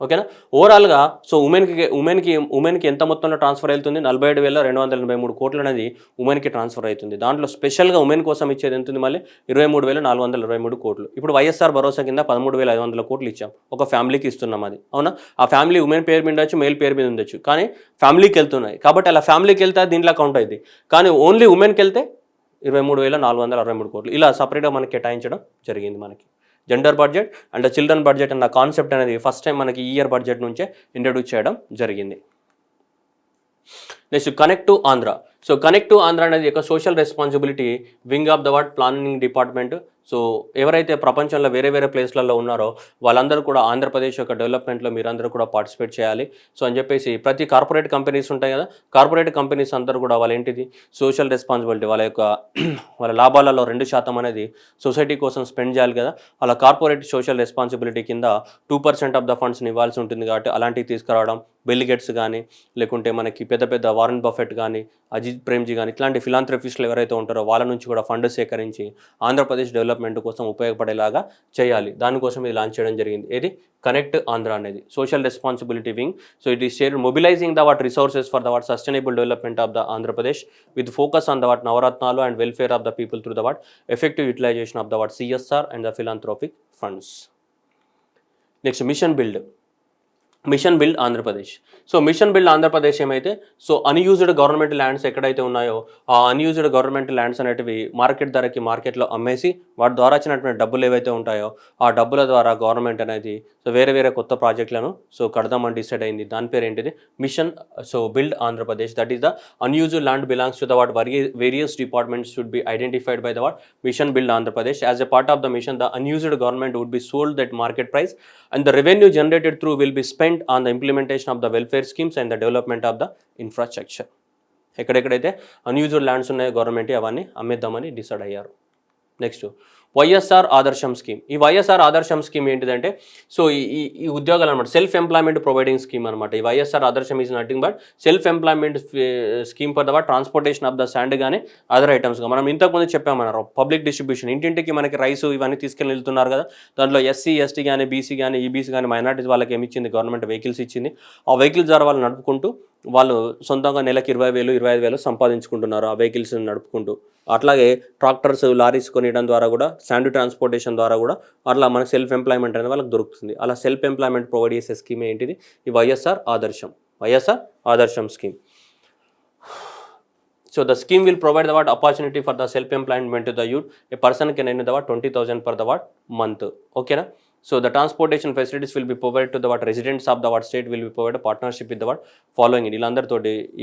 ఓకేనా? ఓవరాల్గా సో ఉమెన్కి ఎంత మొత్తంలో ట్రాన్స్ఫర్ అవుతుంది? 47,283 కోట్లు అనేది ఉమెన్కి ట్రాన్స్ఫర్ అవుతుంది. దాంట్లో స్పెషల్గా ఉమెన్ కోసం ఇచ్చేది ఎంత ఉంది? మళ్ళీ 23,423 కోట్లు. ఇప్పుడు వైఎస్ఆర్ భరోసా కింద 13,500 కోట్లు ఇచ్చాం, ఒక ఫ్యామిలీకి ఇస్తున్నాం. అది అవునా? ఆ ఫ్యామిలీ ఉమెన్ పేరు మీద ఉండొచ్చు, మేల్ పేరు మీద ఉండొచ్చు, కానీ ఫ్యామిలీకి వెళ్తున్నాయి కాబట్టి అలా ఫ్యామిలీకి వెళ్తే దీంట్లో కౌంట్ అవుతుంది. కానీ ఓన్లీ ఉమెన్కి వెళ్తే 23,463 కోట్లు ఇలా సపరేట్గా మనకి కేటాయించడం జరిగింది. మనకి gender budget and children budget అన్న కాన్సెప్ట్ అనేది ఫస్ట్ టైం మనకి ఈ ఇయర్ బడ్జెట్ నుంచే ఇంట్రడ్యూస్ చేయడం జరిగింది. Next connect to Andhra. So connect to Andhra అనేది ఒక social responsibility wing of the what planning department. So ఎవరైతే ప్రపంచంలో వేరే వేరే ప్లేస్లలో ఉన్నారో వాళ్ళందరూ కూడా ఆంధ్రప్రదేశ్ యొక్క డెవలప్మెంట్లో మీరందరూ కూడా పార్టిసిపేట్ చేయాలి. సో అని చెప్పేసి ప్రతి కార్పొరేట్ కంపెనీస్ ఉంటాయి కదా, కార్పొరేట్ కంపెనీస్ అందరూ కూడా వాళ్ళ ఏంటిది సోషల్ రెస్పాన్సిబిలిటీ, వాళ్ళ లాభాలలో 2% అనేది సొసైటీ కోసం స్పెండ్ చేయాలి కదా. అలా కార్పొరేట్ సోషల్ రెస్పాన్సిబిలిటీ కింద 2% ఆఫ్ ద ఫండ్స్ని ఇవ్వాల్సి ఉంటుంది. కాబట్టి అలాంటివి తీసుకురావడం, బిల్ గేట్స్ కానీ లేకుంటే మనకి పెద్ద పెద్ద వారెన్ బఫెట్ కానీ, అజిత్ అజిత్ ప్రేమ్జీ కానీ ఇట్లాంటి ఫిలాంథ్రఫిస్టులు ఎవరైతే ఉంటారో వాళ్ళ నుంచి కూడా ఫండ్ సేకరించి ఆంధ్రప్రదేశ్ డెవలప్మెంట్ కోసం ఉపయోగపడేలాగా చేయాలి. దానికోసం ఇది లాంచ్ చేయడం జరిగింది. ఏది కనెక్ట్ ఆంధ్ర అనేది social responsibility wing. So it is share mobilizing the what resources for the what sustainable development of the Andhra Pradesh with focus on the what Navaratnalu and welfare of the people through the what effective utilization of the what CSR and the philanthropic funds. Next mission build Andhra Pradesh. So mission build Andhra Pradesh ఏమైతే సో అన్యూజ్డ్ గవర్నమెంట్ ల్యాండ్స్ ఎక్కడైతే ఉన్నాయో ఆ అన్యూజ్డ్ గవర్నమెంట్ ల్యాండ్స్ అనేటివి మార్కెట్లో అమ్మేసి వాటి ద్వారా వచ్చినటువంటి డబ్బులు ఏవైతే ఉంటాయో ఆ డబ్బుల ద్వారా గవర్నమెంట్ అనేది సో వేరే కొత్త ప్రాజెక్టులను సో కడదామని డిసైడ్ అయింది. దాని పేరు ఏంటిది mission so build Andhra Pradesh. That is the unused land belongs to the what various departments should be identified by the what mission build Andhra Pradesh. As a part of the mission the unused government would be sold that market price and the revenue generated through will be spent on the implementation of the welfare schemes and the development of the infrastructure. ఎక్కడెక్కడైతే అన్యూజ్డ్ ల్యాండ్స్ ఉన్నాయో గవర్నమెంట్ అవన్నీ అమ్మేద్దామని డిసైడ్ అయ్యారు. నెక్స్ట్ వైఎస్ఆర్ ఆదర్శం స్కీమ్. ఈ వైఎస్ఆర్ ఆదర్శం స్కీమ్ ఏంటిదంటే సో ఈ ఉద్యోగాలు అనమాట సెల్ఫ్ ఎంప్లాయ్మెంట్ ప్రొవైడింగ్ స్కీమ్ అనమాట. ఈ వైఎస్ఆర్ ఆదర్శం is nothing but self employment scheme for the what transportation of the sand కానీ అదర్ ఐటమ్స్గా. మనం ఇంతకుముందు చెప్పామన్నారు పబ్లిక్ డిస్ట్రిబ్యూషన్ ఇంటింటికి మనకి రైస్ ఇవన్నీ తీసుకెళ్ళి వెళ్తున్నారు కదా. దాంట్లో ఎస్సీ ఎస్టీ కానీ బీసీ కానీ ఈబీసీ కానీ మైనారిటీస్ వాళ్ళకి ఏమి ఇచ్చింది గవర్నమెంట్ వెహికల్స్ ఇచ్చింది. ఆ వెహికల్స్ ద్వారా వాళ్ళు నడుపుకుంటూ వాళ్ళు సొంతంగా నెలకు 20,000 25,000 సంపాదించుకుంటున్నారు ఆ వెహికల్స్ నడుపుకుంటూ. అట్లాగే ట్రాక్టర్స్ లారీస్ కొనియడం ద్వారా కూడా శాండ్ ట్రాన్స్పోర్టేషన్ ద్వారా కూడా అట్లా మనకు సెల్ఫ్ ఎంప్లాయ్మెంట్ అనేది వాళ్ళకి దొరుకుతుంది. అలా సెల్ఫ్ ఎంప్లాయ్మెంట్ ప్రొవైడ్ చేసే స్కీమ్ ఏంటిది ఈ వైఎస్ఆర్ ఆదర్శం scheme. So the scheme will provide the what opportunity for the self-employment to the youth. A person can earn the what 20,000 per the what month. Okay na? So the transportation facilities will be provided to the what residents of the what state will be provided a partnership with the what following. వీళ్ళందరితో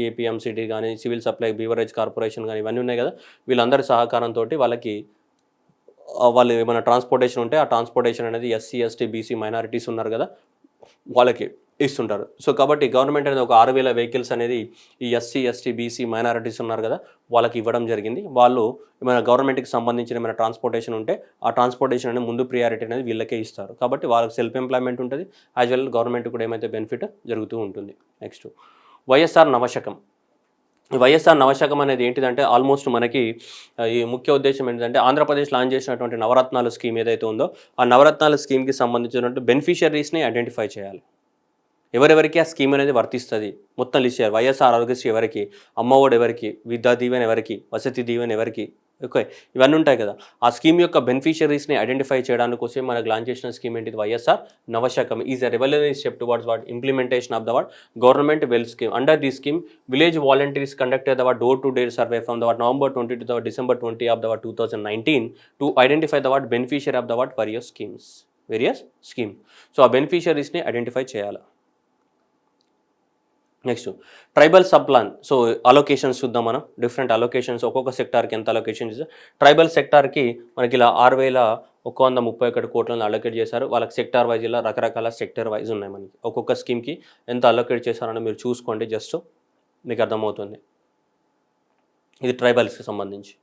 APMCD కానీ సివిల్ సప్లై బీవరేజ్ కార్పొరేషన్ కానీ ఇవన్నీ ఉన్నాయి కదా. వీళ్ళందరి సహకారంతో వాళ్ళకి వాళ్ళు ఏమైనా ట్రాన్స్పోర్టేషన్ ఉంటే ఆ ట్రాన్స్పోర్టేషన్ అనేది ఎస్సీ ఎస్టీ బీసీ మైనారిటీస్ ఉన్నారు కదా వాళ్ళకి ఇస్తుంటారు. సో కాబట్టి గవర్నమెంట్ అనేది ఒక 6,000 వెహికల్స్ అనేది ఈ ఎస్సీ ఎస్టీ బీసీ మైనారిటీస్ ఉన్నారు కదా వాళ్ళకి ఇవ్వడం జరిగింది. వాళ్ళు ఏమైనా గవర్నమెంట్కి సంబంధించిన ఏమైనా ట్రాన్స్పోర్టేషన్ ఉంటే ఆ ట్రాన్స్పోర్టేషన్ అనేది ముందు ప్రియారిటీ అనేది వీళ్ళకే ఇస్తారు. కాబట్టి వాళ్ళకి సెల్ఫ్ ఎంప్లాయ్మెంట్ ఉంటుంది యాజ్ వెల్ గవర్నమెంట్ కూడా ఏమైతే బెనిఫిట్ జరుగుతూ ఉంటుంది. నెక్స్ట్ వైఎస్ఆర్ నవశకం. ఈ వైఎస్ఆర్ నవశకం అనేది ఏంటిదంటే ఆల్మోస్ట్ మనకి ఈ ముఖ్య ఉద్దేశం ఏంటంటే ఆంధ్రప్రదేశ్ లాంచ్ చేసినటువంటి నవరత్నాలు స్కీమ్ ఏదైతే ఉందో ఆ నవరత్నాల స్కీమ్కి సంబంధించినటువంటి బెనిఫిషియరీస్ని ఐడెంటిఫై చేయాలి. ఎవరెవరికి ఆ స్కీమ్ అనేది వర్తిస్తుంది మొత్తం లిస్ట్ చేయాలి. వైఎస్ఆర్ ఆరోగ్యశ్రీ ఎవరికి, అమ్మఒడి ఎవరికి, విద్యా దీవెన ఎవరికి, వసతి దీవెన ఎవరికి, ఓకే ఇవన్నీ ఉంటాయి కదా. ఆ స్కీమ్ యొక్క బెనిఫిషియరీస్ని ఐడెంటిఫై చేయడానికి కోసం మనకు లాంచ్ చేసిన స్కీమ్ ఏంటిది YSR Navasakam. Is a revolutionary step towards what implementation of the what government wealth scheme. Under the scheme village volunteers conducted the what door to door survey from the what November 20 to the December 20 of the what 2019 to identify the what beneficiary of the what various scheme. So ఆ బెనిఫిషియరీస్ని ఐడెంటిఫై చేయాలి. Next tribal sub plan. So allocations చూద్దాం మనం. డిఫరెంట్ అలొకేషన్స్ ఒక్కొక్క సెక్టార్కి ఎంత అలొకేషన్ చేశారు. ట్రైబల్ సెక్టార్కి మనకి ఇలా 6,131 కోట్లను అలొకేట్ చేశారు. వాళ్ళకి సెక్టార్ వైజ్ ఇలా రకరకాల సెక్టర్ వైజ్ ఉన్నాయి. మనకి ఒక్కొక్క స్కీమ్కి ఎంత అలొకేట్ చేశారని మీరు చూసుకోండి, జస్ట్ మీకు అర్థమవుతుంది. ఇది ట్రైబల్స్కి సంబంధించి.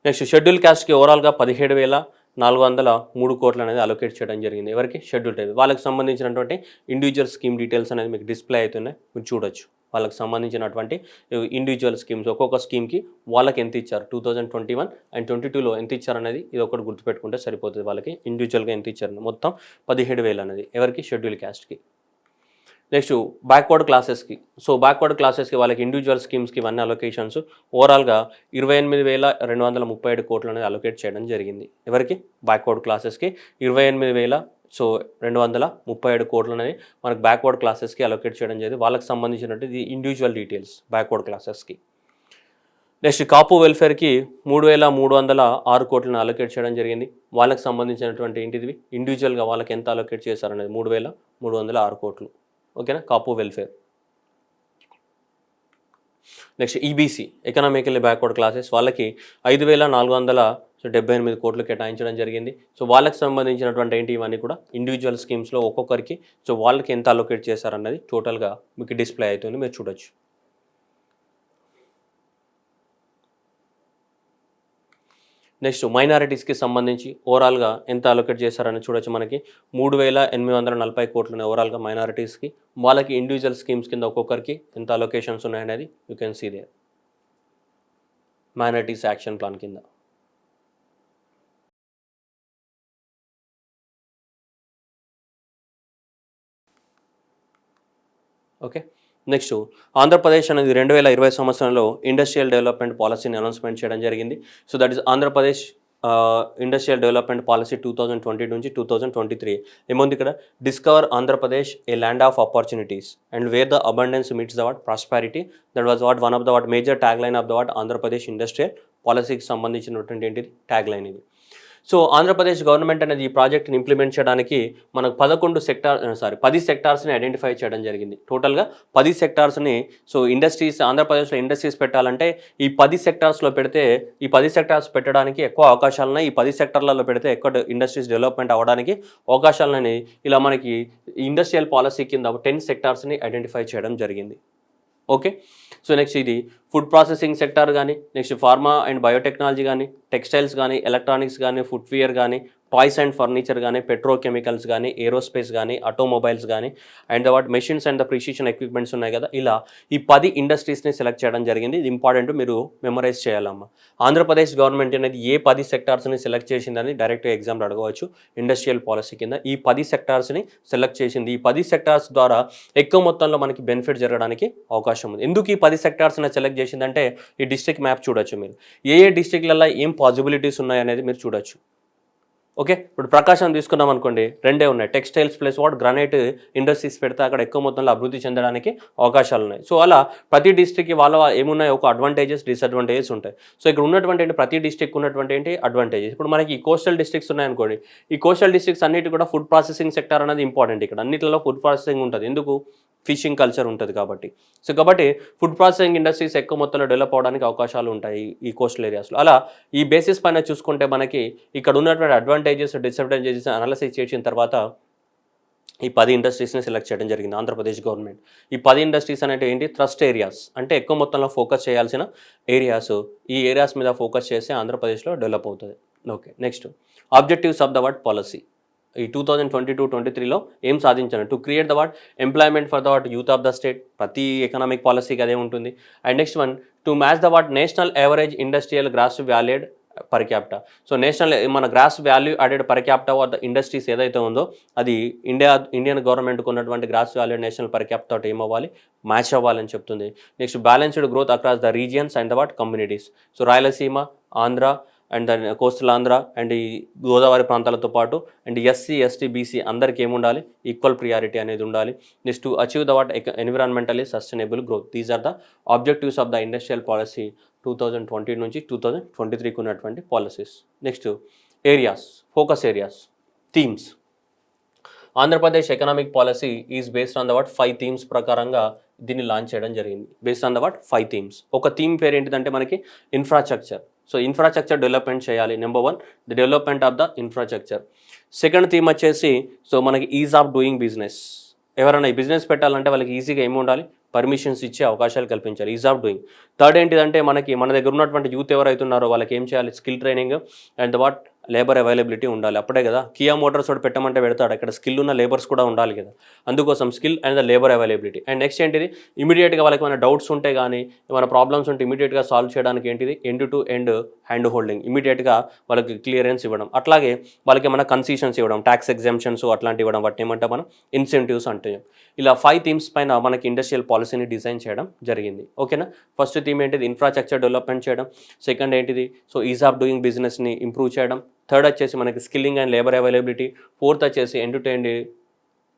నెక్స్ట్ షెడ్యూల్ క్యాస్ట్కి ఓవరాల్గా 17,403 కోట్లు అనేది అలొకేట్ చేయడం జరిగింది. ఎవరికి షెడ్యూల్ ట్రైబ్ వాళ్ళకి సంబంధించినటువంటి ఇండివిజువల్ స్కీమ్ డీటెయిల్స్ అనేది మీకు డిస్ప్లే అవుతున్నాయి, మీరు చూడొచ్చు. వాళ్ళకి సంబంధించినటువంటి ఇండివిజువల్ స్కీమ్స్ ఒక్కొక్క స్కీమ్కి వాళ్ళకి ఎంత ఇచ్చారు 2021 అండ్ 22లో ఎంత ఇచ్చారు అనేది ఇది ఒకటి గుర్తుపెట్టుకుంటే సరిపోతుంది. వాళ్ళకి ఇండివిజువల్గా ఎంత ఇచ్చారు మొత్తం 17,000 అనేది ఎవరికి షెడ్యూల్ క్యాస్ట్కి. నెక్స్ట్ బ్యాక్వర్డ్ క్లాసెస్కి. సో బ్యాక్వర్డ్ క్లాసెస్కి వాళ్ళకి ఇండివిజువల్ స్కీమ్స్కి ఇవన్నీ అలొకేషన్స్ ఓవరాల్గా 28,237 కోట్లు అనేది అలొకేట్ చేయడం జరిగింది. ఎవరికి బ్యాక్వర్డ్ క్లాసెస్కి 28,237 కోట్లు అనేది మనకు బ్యాక్వర్డ్ క్లాసెస్కి అలొకేట్ చేయడం జరిగింది. వాళ్ళకి సంబంధించినటువంటి ఇండివిజువల్ డీటెయిల్స్ బ్యాక్వర్డ్ క్లాసెస్కి. నెక్స్ట్ కాపు వెల్ఫేర్కి 3,306 కోట్లను అలొకేట్ చేయడం జరిగింది. వాళ్ళకి సంబంధించినటువంటి ఏంటిది ఇండివిజువల్గా వాళ్ళకి ఎంత అలొకేట్ చేశారనేది 3,306 కోట్లు. ఓకేనా Kapu welfare. Next EBC economically backward classes వాళ్ళకి 5,478 కోట్లు కేటాయించడం జరిగింది. సో వాళ్ళకి సంబంధించినటువంటి ఏంటి ఇవన్నీ కూడా ఇండివిజువల్ స్కీమ్స్లో ఒక్కొక్కరికి సో వాళ్ళకి ఎంత అలొకేట్ చేశారన్నది టోటల్గా మీకు డిస్ప్లే అవుతుంది, మీరు చూడొచ్చు. నెక్స్ట్ మైనారిటీస్కి సంబంధించి ఓవరాల్గా ఎంత అలొకేట్ చేశారని చూడొచ్చు. మనకి 3,840 కోట్లని ఓవరాల్గా మైనారిటీస్కి. వాళ్ళకి ఇండివిజువల్ స్కీమ్స్ కింద ఒక్కొక్కరికి ఎంత అలొకేషన్స్ ఉన్నాయనేది you can see there. Minorities action plan కింద. ఓకే, నెక్స్ట్ ఆంధ్రప్రదేశ్ అనేది 2020 సంవత్సరంలో ఇండస్ట్రియల్ డెవలప్మెంట్ పాలసీని అనౌన్స్మెంట్ చేయడం జరిగింది. So that is Andhra Pradesh industrial development policy 2020 నుంచి 2023. ఏముంది ఇక్కడ? Discover Andhra Pradesh a land of opportunities and where the abundance meets the what prosperity. That was what one of the what major tag line of the what Andhra Pradesh industrial పాలసీకి సంబంధించినటువంటి ఏంటిది ట్యాగ్ లైన్ ఇది. సో ఆంధ్రప్రదేశ్ గవర్నమెంట్ అనేది ఈ ప్రాజెక్ట్ని ఇంప్లిమెంట్ చేయడానికి మనకు 10 సెక్టార్స్ని ఐడెంటిఫై చేయడం జరిగింది. టోటల్గా 10 సెక్టార్స్ని. సో ఇండస్ట్రీస్, ఆంధ్రప్రదేశ్లో ఇండస్ట్రీస్ పెట్టాలంటే ఈ 10 సెక్టార్స్లో పెడితే, ఈ 10 సెక్టార్స్ పెట్టడానికి ఎక్కువ అవకాశాలు ఉన్నాయి. ఈ 10 సెక్టార్లలో పెడితే ఎక్కువ ఇండస్ట్రీస్ డెవలప్మెంట్ అవ్వడానికి అవకాశాలని ఇలా మనకి ఇండస్ట్రియల్ పాలసీ కింద 10 సెక్టార్స్ని ఐడెంటిఫై చేయడం జరిగింది. ఓకే, సో నెక్స్ట్ ఇది ఫుడ్ ప్రాసెసింగ్ సెక్టార్ కానీ, నెక్స్ట్ ఫార్మా అండ్ బయోటెక్నాలజీ కానీ, టెక్స్టైల్స్ కానీ, ఎలక్ట్రానిక్స్ కానీ, ఫుట్వేర్ కానీ, టాయ్స్ అండ్ ఫర్నిచర్ కానీ, పెట్రోకెమికల్స్ కానీ, ఏరోస్పేస్ కానీ, ఆటోమొబైల్స్ కానీ, and what machines and the precision equipments ఉన్నాయి కదా, ఇలా ఈ 10 ఇండస్ట్రీస్ని సెలెక్ట్ చేయడం జరిగింది. ఇది ఇంపార్టెంట్, మీరు మెమరైజ్ చేయాలమ్మా. ఆంధ్రప్రదేశ్ గవర్నమెంట్ అనేది ఏ 10 సెక్టార్స్ని సెలెక్ట్ చేసిందని డైరెక్ట్గా ఎగ్జామ్లో అడగవచ్చు. ఇండస్ట్రియల్ పాలసీ కింద ఈ 10 సెక్టార్స్ని సెలెక్ట్ చేసింది. ఈ 10 సెక్టార్స్ ద్వారా ఎక్కువ మొత్తంలో మనకి బెనిఫిట్ జరగడానికి అవకాశం ఉంది. ఎందుకు ఈ 10 సెక్టార్స్ని సెలెక్ట్ చేసిందంటే ఈ డిస్ట్రిక్ట్ మ్యాప్ చూడొచ్చు మీరు, ఏ డిస్ట్రిక్ట్లలో ఏం పాసిబిలిటీస్ ఉన్నాయనేది మీరు చూడొచ్చు. ఓకే, ఇప్పుడు ప్రకాశం తీసుకున్నాం అనుకోండి, 2 ఉన్నాయి, textiles plus what granite industries పెడితే అక్కడ ఎక్కువ మొత్తంలో అభివృద్ధి చెందడానికి అవకాశాలు ఉన్నాయి. సో అలా ప్రతి డిస్ట్రిక్ట్కి వాళ్ళ ఏమున్నాయి, ఒక అడ్వాంటేజెస్ డిసడ్వాంటేజెస్ ఉంటాయి. సో ఇక్కడ ఉన్నటువంటి ఏంటి, ప్రతి డిస్ట్రిక్ట్ ఉన్నటువంటి ఏంటి అడ్వాంటేజెస్. ఇప్పుడు మనకి ఈ కోస్టల్ డిస్ట్రిక్ట్స్ ఉన్నాయనుకోండి, ఈ కోస్టల్ డిస్ట్రిక్ట్స్ అన్నిటి కూడా ఫుడ్ ప్రాసెసింగ్ సెక్టర్ అనేది ఇంపార్టెంట్. ఇక్కడ అన్నిటిలో ఫుడ్ ప్రాసెసింగ్ ఉంటుంది. ఎందుకు? ఫిషింగ్ కల్చర్ ఉంటుంది కాబట్టి. సో కాబట్టి ఫుడ్ ప్రాసెసింగ్ ఇండస్ట్రీస్ ఎక్కువ మొత్తంలో డెవలప్ అవడానికి అవకాశాలు ఉంటాయి ఈ కోస్టల్ ఏరియాస్లో. అలా ఈ బేసిస్ పైన చూసుకుంటే మనకి ఇక్కడ ఉన్నటువంటి అడ్వాంటేజెస్ డిసడ్వాంటేజెస్ అనాలిసిస్ చేసిన తర్వాత ఈ 10 ఇండస్ట్రీస్ని సెలెక్ట్ చేయడం జరిగింది ఆంధ్రప్రదేశ్ గవర్నమెంట్. ఈ 10 ఇండస్ట్రీస్ అనేవి ఏంటి, థ్రస్ట్ ఏరియాస్, అంటే ఎక్కువ మొత్తంలో ఫోకస్ చేయాల్సిన ఏరియాస్. ఈ ఏరియాస్ మీద ఫోకస్ చేస్తే ఆంధ్రప్రదేశ్లో డెవలప్ అవుతుంది. Okay, next objectives of the what policy. ఈ 2022-23లో ఏం సాధించాను? To create the what employment for the what youth of the state. ప్రతి ఎకనామిక్ పాలసీకి అదే ఉంటుంది. And next one, to match the what national average industrial gross valued per capita. So national మన gross value added per capita of the industries ఏదైతే ఉందో అది ఇండియన్ గవర్నమెంట్కి ఉన్నటువంటి gross value national per capita తోటి ఏమవ్వాలి, మ్యాచ్ అవ్వాలని చెప్తుంది. Next balanced growth across the regions and the what communities. So Rayalaseema, Andhra and దాని కోస్టల్ ఆంధ్ర అండ్ ఈ గోదావరి ప్రాంతాలతో పాటు అండ్ ఎస్సీ, ఎస్టీ, బీసీ అందరికీ ఏముండాలి, ఈక్వల్ ప్రియారిటీ అనేది ఉండాలి. Next to achieve the what environmentally sustainable growth. These are the objectives of the industrial policy 2020 నుంచి 2023కి ఉన్నటువంటి policies. Next areas, focus areas, themes. Andhra Pradesh economic policy is based on the what 5 themes ప్రకారంగా దీన్ని లాంచ్ చేయడం జరిగింది. Based on the what 5 themes. ఒక థీమ్ పేరు ఏంటిదంటే మనకి ఇన్ఫ్రాస్ట్రక్చర్. సో ఇన్ఫ్రాస్ట్రక్చర్ డెవలప్మెంట్ చేయాలి. Number 1 the development of the infrastructure. Second theme వచ్చేసి సో మనకి ఈజ్ ఆఫ్ డూయింగ్ బిజినెస్. ఎవరైనా ఈ బిజినెస్ పెట్టాలంటే వాళ్ళకి ఈజీగా ఏమి ఉండాలి, పర్మిషన్స్ ఇచ్చే అవకాశాలు కల్పించాలి, ఈజ్ ఆఫ్ డూయింగ్. థర్డ్ ఏంటిదంటే మనకి మన దగ్గర ఉన్నటువంటి యూత్ ఎవరైతే ఉన్నారో వాళ్ళకి ఏం చేయాలి, skill training and what labour availability ఉండాలి. అప్పుడే కదా కియా మోటార్స్ ఒకటి పెట్టమంటే పెడతాడు, అక్కడ స్కిల్ ఉన్న లేబర్స్ కూడా ఉండాలి కదా, అందుకోసం skill and the labour availability. And next ఏంటిది, ఇమీడియట్గా వాళ్ళకి ఏమైనా డౌట్స్ ఉంటే కానీ ఏమైనా ప్రాబ్లమ్స్ ఉంటే ఇమీడియట్గా సాల్వ్ చేయడానికి ఏంటిది, end to end hand holding, ఇమీడియట్గా వాళ్ళకి క్లియరెన్స్ ఇవ్వడం. అట్లాగే వాళ్ళకి ఏమైనా కన్సెషన్స్ ఇవ్వడం, ట్యాక్స్ ఎగ్జామ్షన్స్ అట్లాంటివి ఇవ్వడం, వాటిని ఏమంటే మనం ఇన్సెంటివ్స్ అంటే. ఇలా 5 థీమ్స్ పైన మనకి ఇండస్ట్రియల్ పాలసీని డిజైన్ చేయడం జరిగింది. ఓకేనా, ఫస్ట్ థీమ్ ఏంటిది, ఇన్ఫ్రాస్ట్రక్చర్ డెవలప్మెంట్ చేయడం. సెకండ్ ఏంటిది, సో ఈజ్ ఆఫ్ డూయింగ్ బిజినెస్ని ఇంప్రూవ్ చేయడం. థర్డ్ వచ్చేసి మనకి skilling and labour availability. Fourth వచ్చేసి end to end.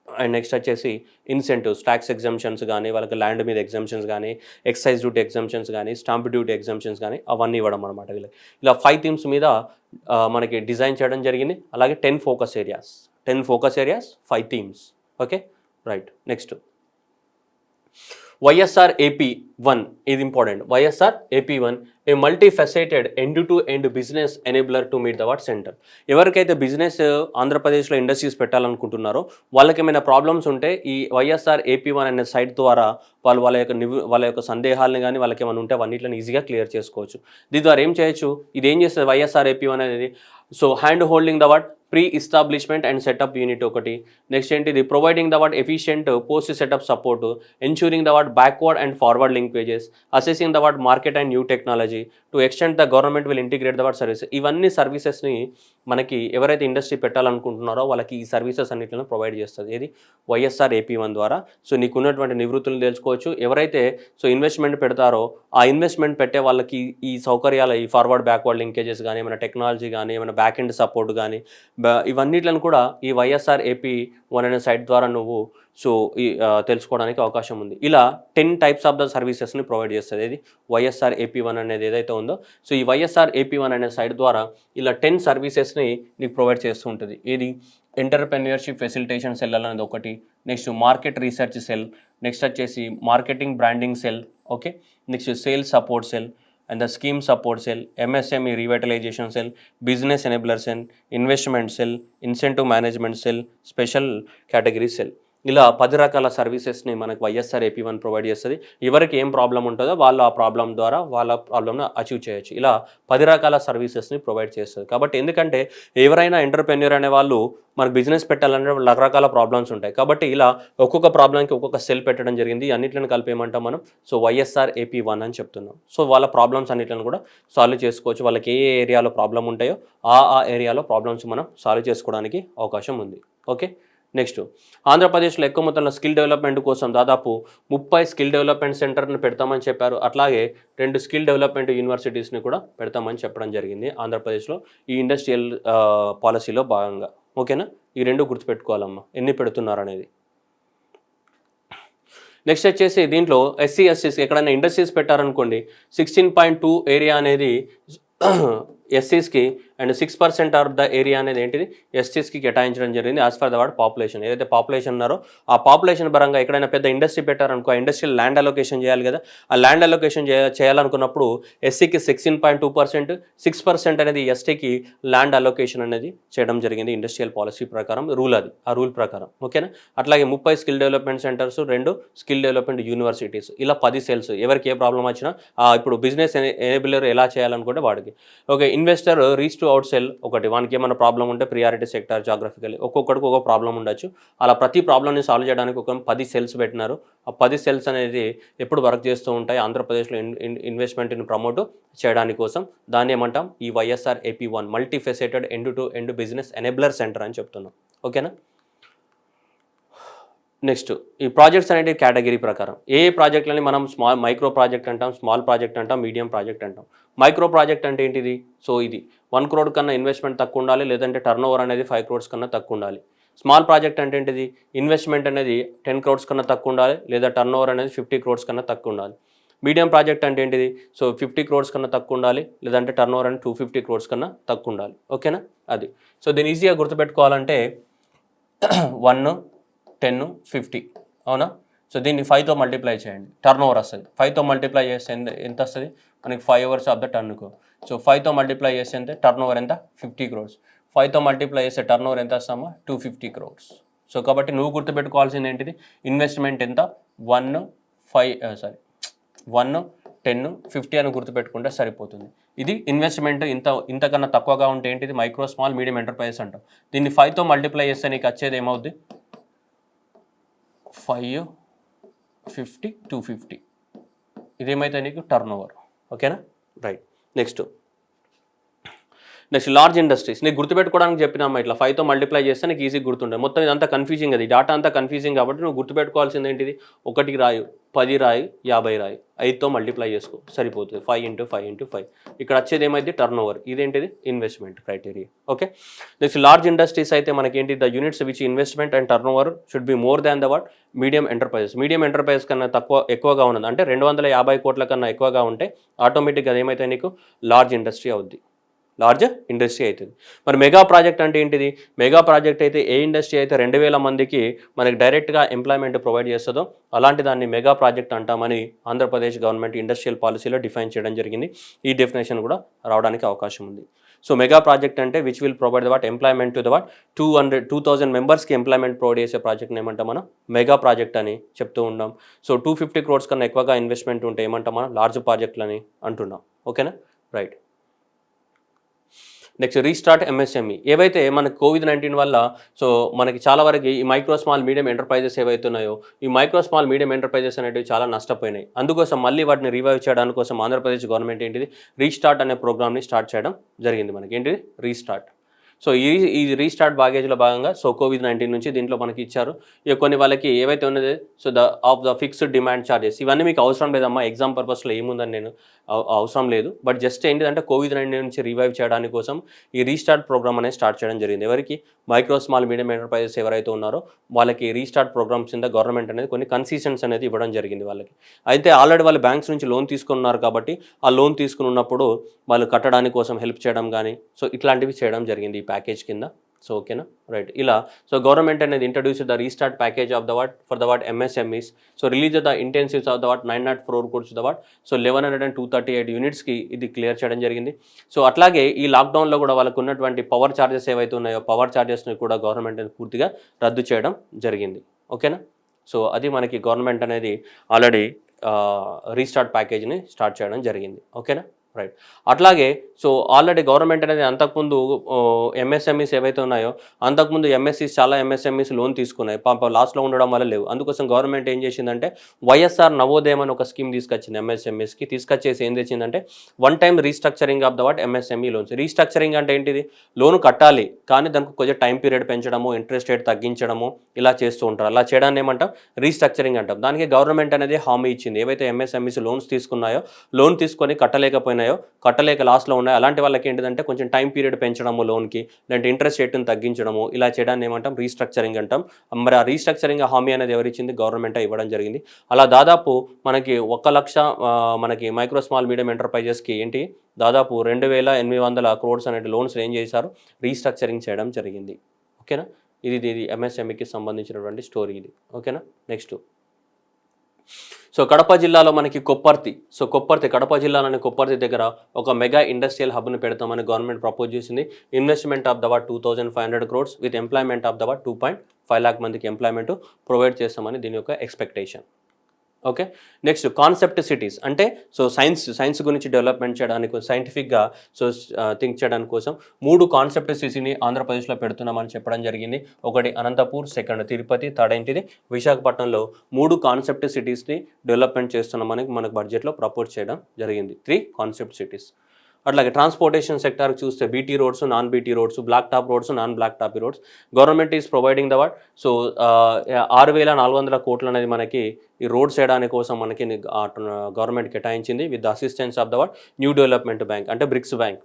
And next వచ్చేసి ఇన్సెంటివ్స్, ట్యాక్స్ ఎగ్జామ్షన్స్ కానీ, వాళ్ళకి ల్యాండ్ మీద ఎగ్జామ్షన్స్ కానీ, ఎక్సైజ్ డ్యూటీ ఎగ్జామ్షన్స్ కానీ, స్టాంప్ డ్యూటీ ఎగ్జామ్షన్స్ కానీ అవన్నీ ఇవ్వడం అనమాట. ఇలా 5 థీమ్స్ మీద మనకి డిజైన్ చేయడం జరిగింది. అలాగే 10 focus areas, 5 themes. Okay, right. Next YSR AP1, ఇది important. YSR AP1 a multifaceted end to end business enabler to meet the what centre. ఎవరికైతే బిజినెస్ ఆంధ్రప్రదేశ్లో ఇండస్ట్రీస్ పెట్టాలనుకుంటున్నారో వాళ్ళకి ఏమైనా ప్రాబ్లమ్స్ ఉంటే ఈ వైఎస్ఆర్ AP1 అనే సైట్ ద్వారా వాళ్ళ యొక్క సందేహాలను కానీ వాళ్ళకి ఏమైనా ఉంటే అవన్నిటిని ఈజీగా క్లియర్ చేసుకోవచ్చు. దీని ద్వారా ఏం చేయొచ్చు, ఇది ఏం చేస్తుంది వైఎస్ఆర్ AP1 అనేది, so hand holding the what pre establishment and setup unit ఒకటి. నెక్స్ట్ ఏంటిది providing the what efficient post setup support, ensuring the what backward and forward linkages, assessing the what market and new technology, to extend the government will integrate the what service. ఇవన్నీ సర్వీసెస్ని మనకి ఎవరైతే ఇండస్ట్రీ పెట్టాలనుకుంటున్నారో వాళ్ళకి ఈ సర్వీసెస్ అన్నింటిని ప్రొవైడ్ చేస్తుంది. ఏది వైఎస్ఆర్ AP1 ద్వారా. సో నీకు ఉన్నటువంటి నివృత్తులు తెలుసుకోవచ్చు. ఎవరైతే సో ఇన్వెస్ట్మెంట్ పెడతారో ఆ ఇన్వెస్ట్మెంట్ పెట్టే వాళ్ళకి ఈ సౌకర్యాలు, ఈ ఫార్వర్డ్ బ్యాక్వర్డ్ లింకేజెస్ కానీ, ఏమైనా టెక్నాలజీ కానీ, ఏమైనా బ్యాక్ ఎండ్ సపోర్ట్ కానీ, ఇవన్నిట్లను కూడా ఈ వైఎస్ఆర్ AP1 అనే సైట్ ద్వారా నువ్వు సో ఈ తెలుసుకోవడానికి అవకాశం ఉంది. ఇలా 10 టైప్స్ ఆఫ్ ద సర్వీసెస్ని ప్రొవైడ్ చేస్తుంది. ఇది వైఎస్ఆర్ AP1 అనేది ఏదైతే ఉందో, సో ఈ వైఎస్ఆర్ AP1 అనే సైట్ ద్వారా ఇలా 10 సర్వీసెస్ని నీకు ప్రొవైడ్ చేస్తూ ఉంటుంది. ఇది ఎంటర్‌ప్రెన్యూర్‌షిప్ ఫెసిలిటేషన్ సెల్ అనేది ఒకటి, next market research cell, next వచ్చేసి marketing branding cell, okay, next sales support cell and the scheme support cell, MSME revitalization cell, business enabler cell, investment cell, incentive management cell, special category cell. ఇలా 10 రకాల సర్వీసెస్ని మనకు వైఎస్ఆర్ AP1 ప్రొవైడ్ చేస్తుంది. ఎవరికి ఏం ప్రాబ్లం ఉంటుందో వాళ్ళు ఆ ప్రాబ్లం ద్వారా వాళ్ళ ప్రాబ్లమ్ను అచీవ్ చేయొచ్చు. ఇలా 10 రకాల సర్వీసెస్ని ప్రొవైడ్ చేస్తుంది. కాబట్టి ఎందుకంటే ఎవరైనా ఎంటర్‌ప్రెన్యూర్ అనే వాళ్ళు మనకు బిజినెస్ పెట్టాలంటే రకరకాల ప్రాబ్లమ్స్ ఉంటాయి. కాబట్టి ఇలా ఒక్కొక్క ప్రాబ్లంకి ఒక్కొక్క సెల్ పెట్టడం జరిగింది. అన్నిట్లను కలిపి ఏమంటాం మనం, సో వైఎస్ఆర్ AP1 అని చెప్తున్నాం. సో వాళ్ళ ప్రాబ్లమ్స్ అన్నిట్లను కూడా సాల్వ్ చేసుకోవచ్చు. వాళ్ళకి ఏ ఏరియాలో ప్రాబ్లం ఉంటాయో ఆ ఏరియాలో ప్రాబ్లమ్స్ మనం సాల్వ్ చేసుకోవడానికి అవకాశం ఉంది. ఓకే, నెక్స్ట్ ఆంధ్రప్రదేశ్లో ఎక్కువ మొత్తంలో స్కిల్ డెవలప్మెంట్ కోసం దాదాపు 30 స్కిల్ డెవలప్మెంట్ సెంటర్ని పెడతామని చెప్పారు. అట్లాగే 2 స్కిల్ డెవలప్మెంట్ యూనివర్సిటీస్ని కూడా పెడతామని చెప్పడం జరిగింది ఆంధ్రప్రదేశ్లో ఈ ఇండస్ట్రియల్ పాలసీలో భాగంగా. ఓకేనా, ఈ 2 గుర్తుపెట్టుకోవాలమ్మా ఎన్ని పెడుతున్నారు అనేది. నెక్స్ట్ వచ్చేసి దీంట్లో SC/STs ఎక్కడైనా ఇండస్ట్రీస్ పెట్టారనుకోండి, 16.2 ఏరియా అనేది ఎస్సీస్కి అండ్ 6% ఆఫ్ ద ఏరియా అనేది ఏంటిది ఎస్టీస్కి కేటాయించడం జరిగింది as for the ward population. ఏదైతే పాపులేషన్ ఉన్నారో ఆ పాపులేషన్ పరంగా ఎక్కడైనా పెద్ద ఇండస్ట్రీ పెట్టారనుకో, ఆ ఇండస్ట్రియల్ ల్యాండ్ అలొకేషన్ చేయాలి కదా. ఆ ల్యాండ్ అలొకేషన్ చేయాలనుకున్నప్పుడు ఎస్సీకి 16.2%, 6% అనేది ఎస్టీకి ల్యాండ్ అలొకేషన్ అనేది చేయడం జరిగింది ఇండస్ట్రియల్ పాలసీ ప్రకారం. రూల్ అది, ఆ రూల్ ప్రకారం. ఓకేనా, అట్లాగే 30 skill development centres, 2 skill development universities, ఇలా 10 సెల్స్. ఎవరికి ఏ ప్రాబ్లం వచ్చినా ఇప్పుడు బిజినెస్ ఎనేబులర్ ఎలా చేయాలనుకుంటే వాడికి. Okay, investor reach to out cell ఒకటి, వానికి ఏమైనా ప్రాబ్లం ఉంటే ప్రియారిటీ సెక్టర్ జాగ్రఫికల్ ఒక్కొక్కడికి ఒక్కొక్క ప్రాబ్లం ఉండొచ్చు. అలా ప్రతి ప్రాబ్లమ్ని సాల్వ్ చేయడానికి ఒక 10 సెల్స్ పెట్టినారు. ఆ 10 సెల్స్ అనేది ఎప్పుడు వర్క్ చేస్తూ ఉంటాయి ఆంధ్రప్రదేశ్లో ఇన్వెస్ట్మెంట్ని ప్రమోట్ చేయడానికి కోసం. దాన్ని ఏమంటాం, ఈ YSR AP1 multi faceted end to end business enabler centre అని చెప్తున్నాం. ఓకేనా, నెక్స్ట్ ఈ ప్రాజెక్ట్స్ అనేది కేటగిరీ ప్రకారం ఏ ప్రాజెక్టులని మనం మైక్రో ప్రాజెక్ట్ అంటాం, స్మాల్ ప్రాజెక్ట్ అంటాం, మీడియం ప్రాజెక్ట్ అంటాం. మైక్రో ప్రాజెక్ట్ అంటే ఏంటిది, సో ఇది 1 crore కన్నా ఇన్వెస్ట్మెంట్ తక్కువ ఉండాలి, లేదంటే టర్నోవర్ అనేది 5 crores కన్నా తక్కువ ఉండాలి. స్మాల్ ప్రాజెక్ట్ అంటే ఏంటిది, ఇన్వెస్ట్మెంట్ అనేది 10 crores కన్నా తక్కువ ఉండాలి, లేదా టర్నోవర్ అనేది 50 crores కన్నా తక్కువ ఉండాలి. మీడియం ప్రాజెక్ట్ అంటే ఏంటిది, సో 50 crores కన్నా తక్కువ ఉండాలి, లేదంటే టర్నోవర్ అనేది 250 crores కన్నా తక్కువ ఉండాలి. ఓకేనా, అది. సో దీన్ని ఈజీగా గుర్తుపెట్టుకోవాలంటే 1, 10, 50 అవునా. సో దీన్ని 5తో మల్టిప్లై చేయండి, టర్నోవర్ వస్తుంది. 5తో మల్టిప్లై చేస్తే ఎంత వస్తుంది మనకి, 5 hours ఆఫ్ ద టర్న్కు. సో 5తో మల్టిప్లై చేస్తే ఎంత, టర్నోవర్ ఎంత 50 crores. 5తో మల్టిప్లై చేస్తే టర్నోవర్ ఎంత వస్తామా 250 crores. సో కాబట్టి నువ్వు గుర్తుపెట్టుకోవాల్సింది ఏంటిది, ఇన్వెస్ట్మెంట్ ఎంత 1, 10, 50 అని గుర్తుపెట్టుకుంటే సరిపోతుంది. ఇది ఇన్వెస్ట్మెంట్ ఇంతకన్నా తక్కువగా ఉంటే ఏంటిది మైక్రో స్మాల్ మీడియం ఎంటర్ప్రైజెస్ అంటాం. దీన్ని 5తో మల్టిప్లై చేస్తే నీకు వచ్చేది ఏమవుద్ది, 5, 50, 250. ఇదేమైతే నీకు టర్నోవర్. ఓకేనా, రైట్. నెక్స్ట్ లార్జ్ ఇండస్ట్రీస్ నీకు గుర్తుపెట్టుకోవడానికి చెప్పినామా, ఇట్లా 5తో మల్టిప్లై చేస్తే నీకు ఈజీ గుర్తుండే. మొత్తం ఇదంతా కన్ఫ్యూజింగ్, అది డాటా అంతా కన్ఫ్యూజింగ్. కాబట్టి నువ్వు గుర్తుపెట్టుకోవాల్సింది ఏంటిది, 1 రాయు, 10 రాయి, 50 రాయి, 5తో మల్టిప్లై చేసుకో సరిపోతుంది. 5 × 5 × 5. ఇక్కడ వచ్చేది ఏమైంది టర్నోవర్, ఇదేంటిది investment criteria. Okay, next large industries అయితే మనకేంటి, the units which investment and turnover should be more than the what medium enterprises. Medium enterprises కన్నా ఎక్కువగా ఉన్నది అంటే 250 కోట్ల కన్నా ఎక్కువగా ఉంటే ఆటోమేటిక్గా అదేమైతే నీకు లార్జ్ ఇండస్ట్రీ అవుద్ది, లార్జ్ ఇండస్ట్రీ అవుతుంది. మరి మెగా ప్రాజెక్ట్ అంటే ఏంటిది, మెగా ప్రాజెక్ట్ అయితే ఏ ఇండస్ట్రీ అయితే 2000 మందికి మనకి డైరెక్ట్గా ఎంప్లాయ్మెంట్ ప్రొవైడ్ చేస్తుందో అలాంటి దాన్ని మెగా ప్రాజెక్ట్ అంటామని ఆంధ్రప్రదేశ్ గవర్నమెంట్ ఇండస్ట్రియల్ పాలసీలో డిఫైన్ చేయడం జరిగింది. ఈ డెఫినేషన్ కూడా రావడానికి అవకాశం ఉంది. సో మెగా ప్రాజెక్ట్ అంటే which will provide the what employment to the what 2,000 మెంబర్స్కి ఎంప్లాయ్మెంట్ ప్రొవైడ్ చేసే ప్రాజెక్ట్ని ఏమంటాం మనం, మెగా ప్రాజెక్ట్ అని చెప్తూ ఉన్నాం. సో 250 crores కన్నా ఎక్కువగా ఇన్వెస్ట్మెంట్ ఉంటే ఏమంటాం మనం, లార్జ్ ప్రాజెక్టులని అంటున్నాం. ఓకేనా, రైట్. Next restart MSME. ఏవైతే మనకి కోవిడ్-19 వల్ల సో మనకి చాలా వరకు ఈ మైక్రో స్మాల్ మీడియం ఎంటర్ప్రైజెస్ ఏవైతే ఉన్నాయో ఈ మైక్రో స్మాల్ మీడియం ఎంటర్ప్రైజెస్ అనేవి చాలా నష్టపోయినాయి. అందుకోసం మళ్ళీ వాటిని రివైవ్ చేయడానికి కోసం ఆంధ్రప్రదేశ్ గవర్నమెంట్ ఏంటిది రీస్టార్ట్ అనే ప్రోగ్రామ్ని స్టార్ట్ చేయడం జరిగింది. మనకి ఏంటిది రీస్టార్ట్. సో ఈ రీస్టార్ట్ ప్యాకేజ్లో భాగంగా సో కోవిడ్-19 నుంచి దీంట్లో మనకి ఇచ్చారు. ఇక కొన్ని వాళ్ళకి ఏవైతే ఉన్నది so the fixed demand charges ఇవన్నీ మీకు అవసరం లేదమ్మా, ఎగ్జామ్ పర్పస్లో ఏముందని నేను అవసరం లేదు. బట్ జస్ట్ ఏంటిదంటే కోవిడ్-19 నుంచి రివైవ్ చేయడానికి కోసం ఈ రీస్టార్ట్ ప్రోగ్రామ్ అనేది స్టార్ట్ చేయడం జరిగింది. ఎవరికి మైక్రో స్మాల్ మీడియం ఎంటర్ప్రైజెస్ ఎవరైతే ఉన్నారో వాళ్ళకి రీస్టార్ట్ ప్రోగ్రామ్స్ కింద గవర్నమెంట్ అనేది కొన్ని కన్సెషన్స్ అనేది ఇవ్వడం జరిగింది వాళ్ళకి. అయితే ఆల్రెడీ వాళ్ళు బ్యాంక్స్ నుంచి లోన్ తీసుకున్నారు కాబట్టి ఆ లోన్ తీసుకుని ఉన్నప్పుడు వాళ్ళు కట్టడానికి కోసం హెల్ప్ చేయడం కానీ సో ఇట్లాంటివి చేయడం జరిగింది ఈ ప్యాకేజ్ కింద. సో ఓకేనా, రైట్. ఇలా సో గవర్నమెంట్ అనేది introduce the restart package of the what for the what MSMEs. So release the incentives of the what 904 crores the what so 1138 యూనిట్స్కి ఇది క్లియర్ చేయడం జరిగింది. సో అట్లాగే ఈ లాక్డౌన్లో కూడా వాళ్ళకు ఉన్నటువంటి పవర్ ఛార్జెస్ ఏవైతే ఉన్నాయో పవర్ ఛార్జెస్ని కూడా గవర్నమెంట్ అనేది పూర్తిగా రద్దు చేయడం జరిగింది. ఓకేనా. సో అది మనకి గవర్నమెంట్ అనేది ఆల్రెడీ రీస్టార్ట్ ప్యాకేజ్ని స్టార్ట్ చేయడం జరిగింది. ఓకేనా, రైట్. అట్లాగే సో ఆల్రెడీ గవర్నమెంట్ అనేది అంతకుముందు ఎంఎస్ఎంఈస్ ఏవైతే ఉన్నాయో అంతకుముందు ఎంఎస్సీస్ చాలా ఎంఎస్ఎంఈస్ లోన్ తీసుకున్నాయి, పాప లాస్ట్లో ఉండడం వల్ల లేవు. అందుకోసం గవర్నమెంట్ ఏం చేసిందంటే వైఎస్ఆర్ నవోదయం అని ఒక స్కీమ్ తీసుకొచ్చింది ఎంఎస్ఎంఈస్కి. తీసుకొచ్చేసి ఏం తెచ్చిందంటే one time restructuring of the what MSME loans. Restructuring అంటే ఏంటిది, లోన్ కట్టాలి కానీ దానికి కొంచెం టైం పీరియడ్ పెంచడము, ఇంట్రెస్ట్ రేట్ తగ్గించడము ఇలా చేస్తూ ఉంటారు. అలా చేయడాన్ని ఏమంటాం రీస్ట్రక్చరింగ్ అంటాం. దానికి గవర్నమెంట్ అనేది హామీ ఇచ్చింది. ఏవైతే ఎంఎస్ఎంఈస్ లోన్స్ తీసుకున్నాయో లోన్ తీసుకొని కట్టలేకపోయినాయో కట్టలేక లాస్లో ఉన్నాయో అలాంటి వాళ్ళకి ఏంటిదంటే కొంచెం టైం పీరియడ్ పెంచడము లోన్కి, లేదంటే ఇంట్రెస్ట్ రేట్ని తగ్గించడము ఇలా చేయడాన్ని ఏమంటాం రీస్ట్రక్చరింగ్ అంటాం. మరి ఆ రీస్ట్రక్చరింగ్ హామీ అనేది ఎవరిచ్చింది, గవర్నమెంటే ఇవ్వడం జరిగింది. అలా దాదాపు మనకి 1 లక్ష మనకి మైక్రో స్మాల్ మీడియం ఎంటర్ప్రైజెస్కి ఏంటి దాదాపు 2800 crores అనేటి లోన్స్ ఏం చేశారు రీస్ట్రక్చరింగ్ చేయడం జరిగింది. ఓకేనా, ఇది ఎంఎస్ఎంఈకి సంబంధించినటువంటి స్టోరీ ఇది. ఓకేనా. నెక్స్ట్ సో కడప జిల్లాలో మనకి కొప్పర్తి. సో కడప జిల్లాలోని కొప్పర్తి దగ్గర ఒక మెగా ఇండస్ట్రియల్ హబ్ను పెడతామని గవర్నమెంట్ ప్రపోజ్ చేసింది. Investment of the what 2500 crores with employment of the what 2.5 lakh మందికి ఎంప్లాయ్మెంట్ ప్రొవైడ్ చేస్తామని దీని యొక్క expectation. Okay. Next concept cities అంటే సో సైన్స్ గురించి డెవలప్మెంట్ చేయడానికి సైంటిఫిక్గా సో థింక్ చేయడానికి కోసం 3 కాన్సెప్ట్ సిటీని ఆంధ్రప్రదేశ్లో పెడుతున్నామని చెప్పడం జరిగింది. ఒకటి అనంతపూర్, సెకండ్ తిరుపతి, థర్డ్ ఏంటిది విశాఖపట్నంలో 3 కాన్సెప్ట్ సిటీస్ని డెవలప్మెంట్ చేస్తున్నామని మనకు బడ్జెట్లో ప్రపోజ్ చేయడం జరిగింది. 3 కాన్సెప్ట్ సిటీస్. అట్లాగే ట్రాన్స్పోర్టేషన్ సెక్టార్కి చూస్తే BT roads, non BT roads, black top roads, non black top roads government is providing the what so 6400 crores అనేది మనకి ఈ రోడ్స్ వేయడానికి కోసం మనకి గవర్నమెంట్ కేటాయించింది with the assistance of the what new development bank అంటే BRICS bank.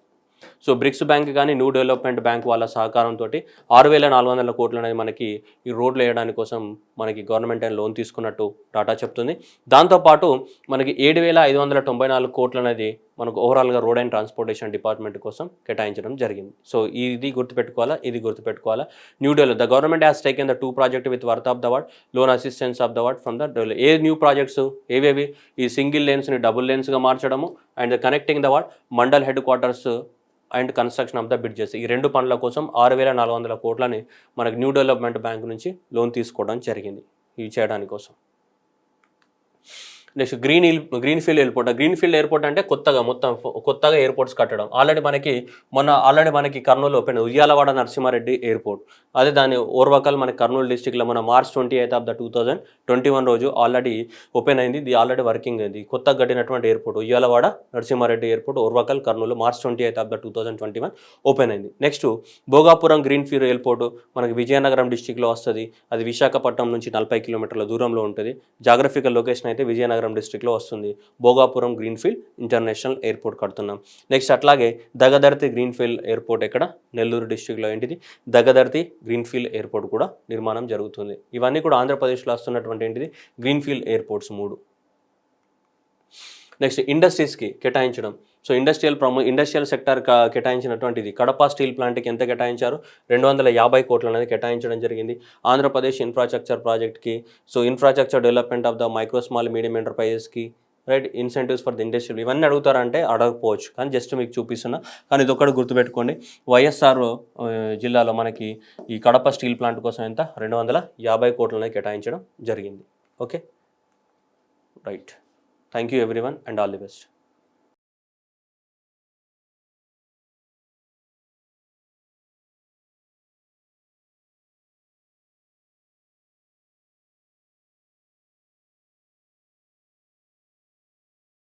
So BRICS bank కానీ న్యూ డెవలప్మెంట్ బ్యాంక్ వాళ్ళ సహకారంతో 6400 crores అనేది మనకి ఈ రోడ్లు వేయడానికి కోసం మనకి గవర్నమెంట్ లోన్ తీసుకున్నట్టు టాటా చెప్తుంది. దాంతోపాటు మనకి 7594 crores అనేది మనకు ఓవరాల్గా రోడ్ అండ్ ట్రాన్స్పోర్టేషన్ డిపార్ట్మెంట్ కోసం కేటాయించడం జరిగింది. సో ఇది గుర్తుపెట్టుకోవాలా. New develop the government has taken the 2 projects with worth of the what loan assistance of the what from the develop. A new projects ఏవేవి ఈ సింగిల్ లేన్స్ని డబుల్ లేన్స్గా మార్చడము and connecting the what mandal headquarters and construction of the bridges. ఈ 2 పనుల కోసం 6400 crores మనకు న్యూ డెవలప్మెంట్ బ్యాంక్ నుంచి లోన్ తీసుకోవడం జరిగింది ఇవి చేయడానికి కోసం. Next greenfield airport. Greenfield airport అంటే కొత్తగా ఎయిర్పోర్ట్స్ కట్టడం. ఆల్రెడీ మనకి కర్నూలు ఓపెన్ ఉయ్యాలవాడ నరసింహారెడ్డి ఎయిర్పోర్ట్. అదే దాని ఓర్వకల్ మనకి కర్నూలు డిస్టిక్లో మన March 28 2021 రోజు ఆల్రెడీ ఓపెన్ అయింది. ఇది ఆల్రెడీ వర్కింగ్ అయింది. కొత్తగా కట్టినటువంటి airport Uyyalawada Narasimha Reddy airport Orvakal Kurnool March 28 2021 open అయింది. నెక్స్ట్ భోగాపురం గ్రీన్ఫీల్డ్ ఎయిర్పోర్ట్ మనకి విజయనగరం డిస్టిక్లో వస్తుంది. అది విశాఖపట్నం నుంచి 40 kilometers దూరంలో ఉంటుంది. జాగ్రఫికల్ లొకేషన్ అయితే విజయనగరం డిస్ట్రిక్ట్లో వస్తుంది. భోగాపురం గ్రీన్ఫీల్డ్ ఇంటర్నేషనల్ ఎయిర్పోర్ట్ కడుతున్నాం. నెక్స్ట్ అట్లాగే దగదర్తి గ్రీన్ఫీల్డ్ ఎయిర్పోర్ట్ ఎక్కడ నెల్లూరు డిస్ట్రిక్ట్లో ఏంటిది దగదర్తి గ్రీన్ఫీల్డ్ ఎయిర్పోర్ట్ కూడా నిర్మాణం జరుగుతుంది. ఇవన్నీ కూడా ఆంధ్రప్రదేశ్లో వస్తున్నటువంటి ఏంటిది గ్రీన్ఫీల్డ్ ఎయిర్పోర్ట్స్ 3. నెక్స్ట్ ఇండస్ట్రీస్కి కేటాయించడం. సో ఇండస్ట్రియల్ సెక్టర్ కేటాయించినటువంటిది కడప స్టీల్ ప్లాంట్కి ఎంత కేటాయించారు 250 crores అనేది కేటాయించడం జరిగింది. ఆంధ్రప్రదేశ్ ఇన్ఫ్రాస్ట్రక్చర్ ప్రాజెక్ట్కి so infrastructure development of the micro small medium ఎంటర్ప్రైజెస్కి right incentives for the industrial ఇవన్నీ అడుగుతారంటే అడగకపోవచ్చు కానీ జస్ట్ మీకు చూపిస్తున్నా. కానీ ఇది ఒకటి గుర్తుపెట్టుకోండి వైఎస్ఆర్ జిల్లాలో మనకి ఈ కడప స్టీల్ ప్లాంట్ కోసం ఎంత 250 crores అనేది కేటాయించడం జరిగింది. Okay right. Thank you everyone and all the best.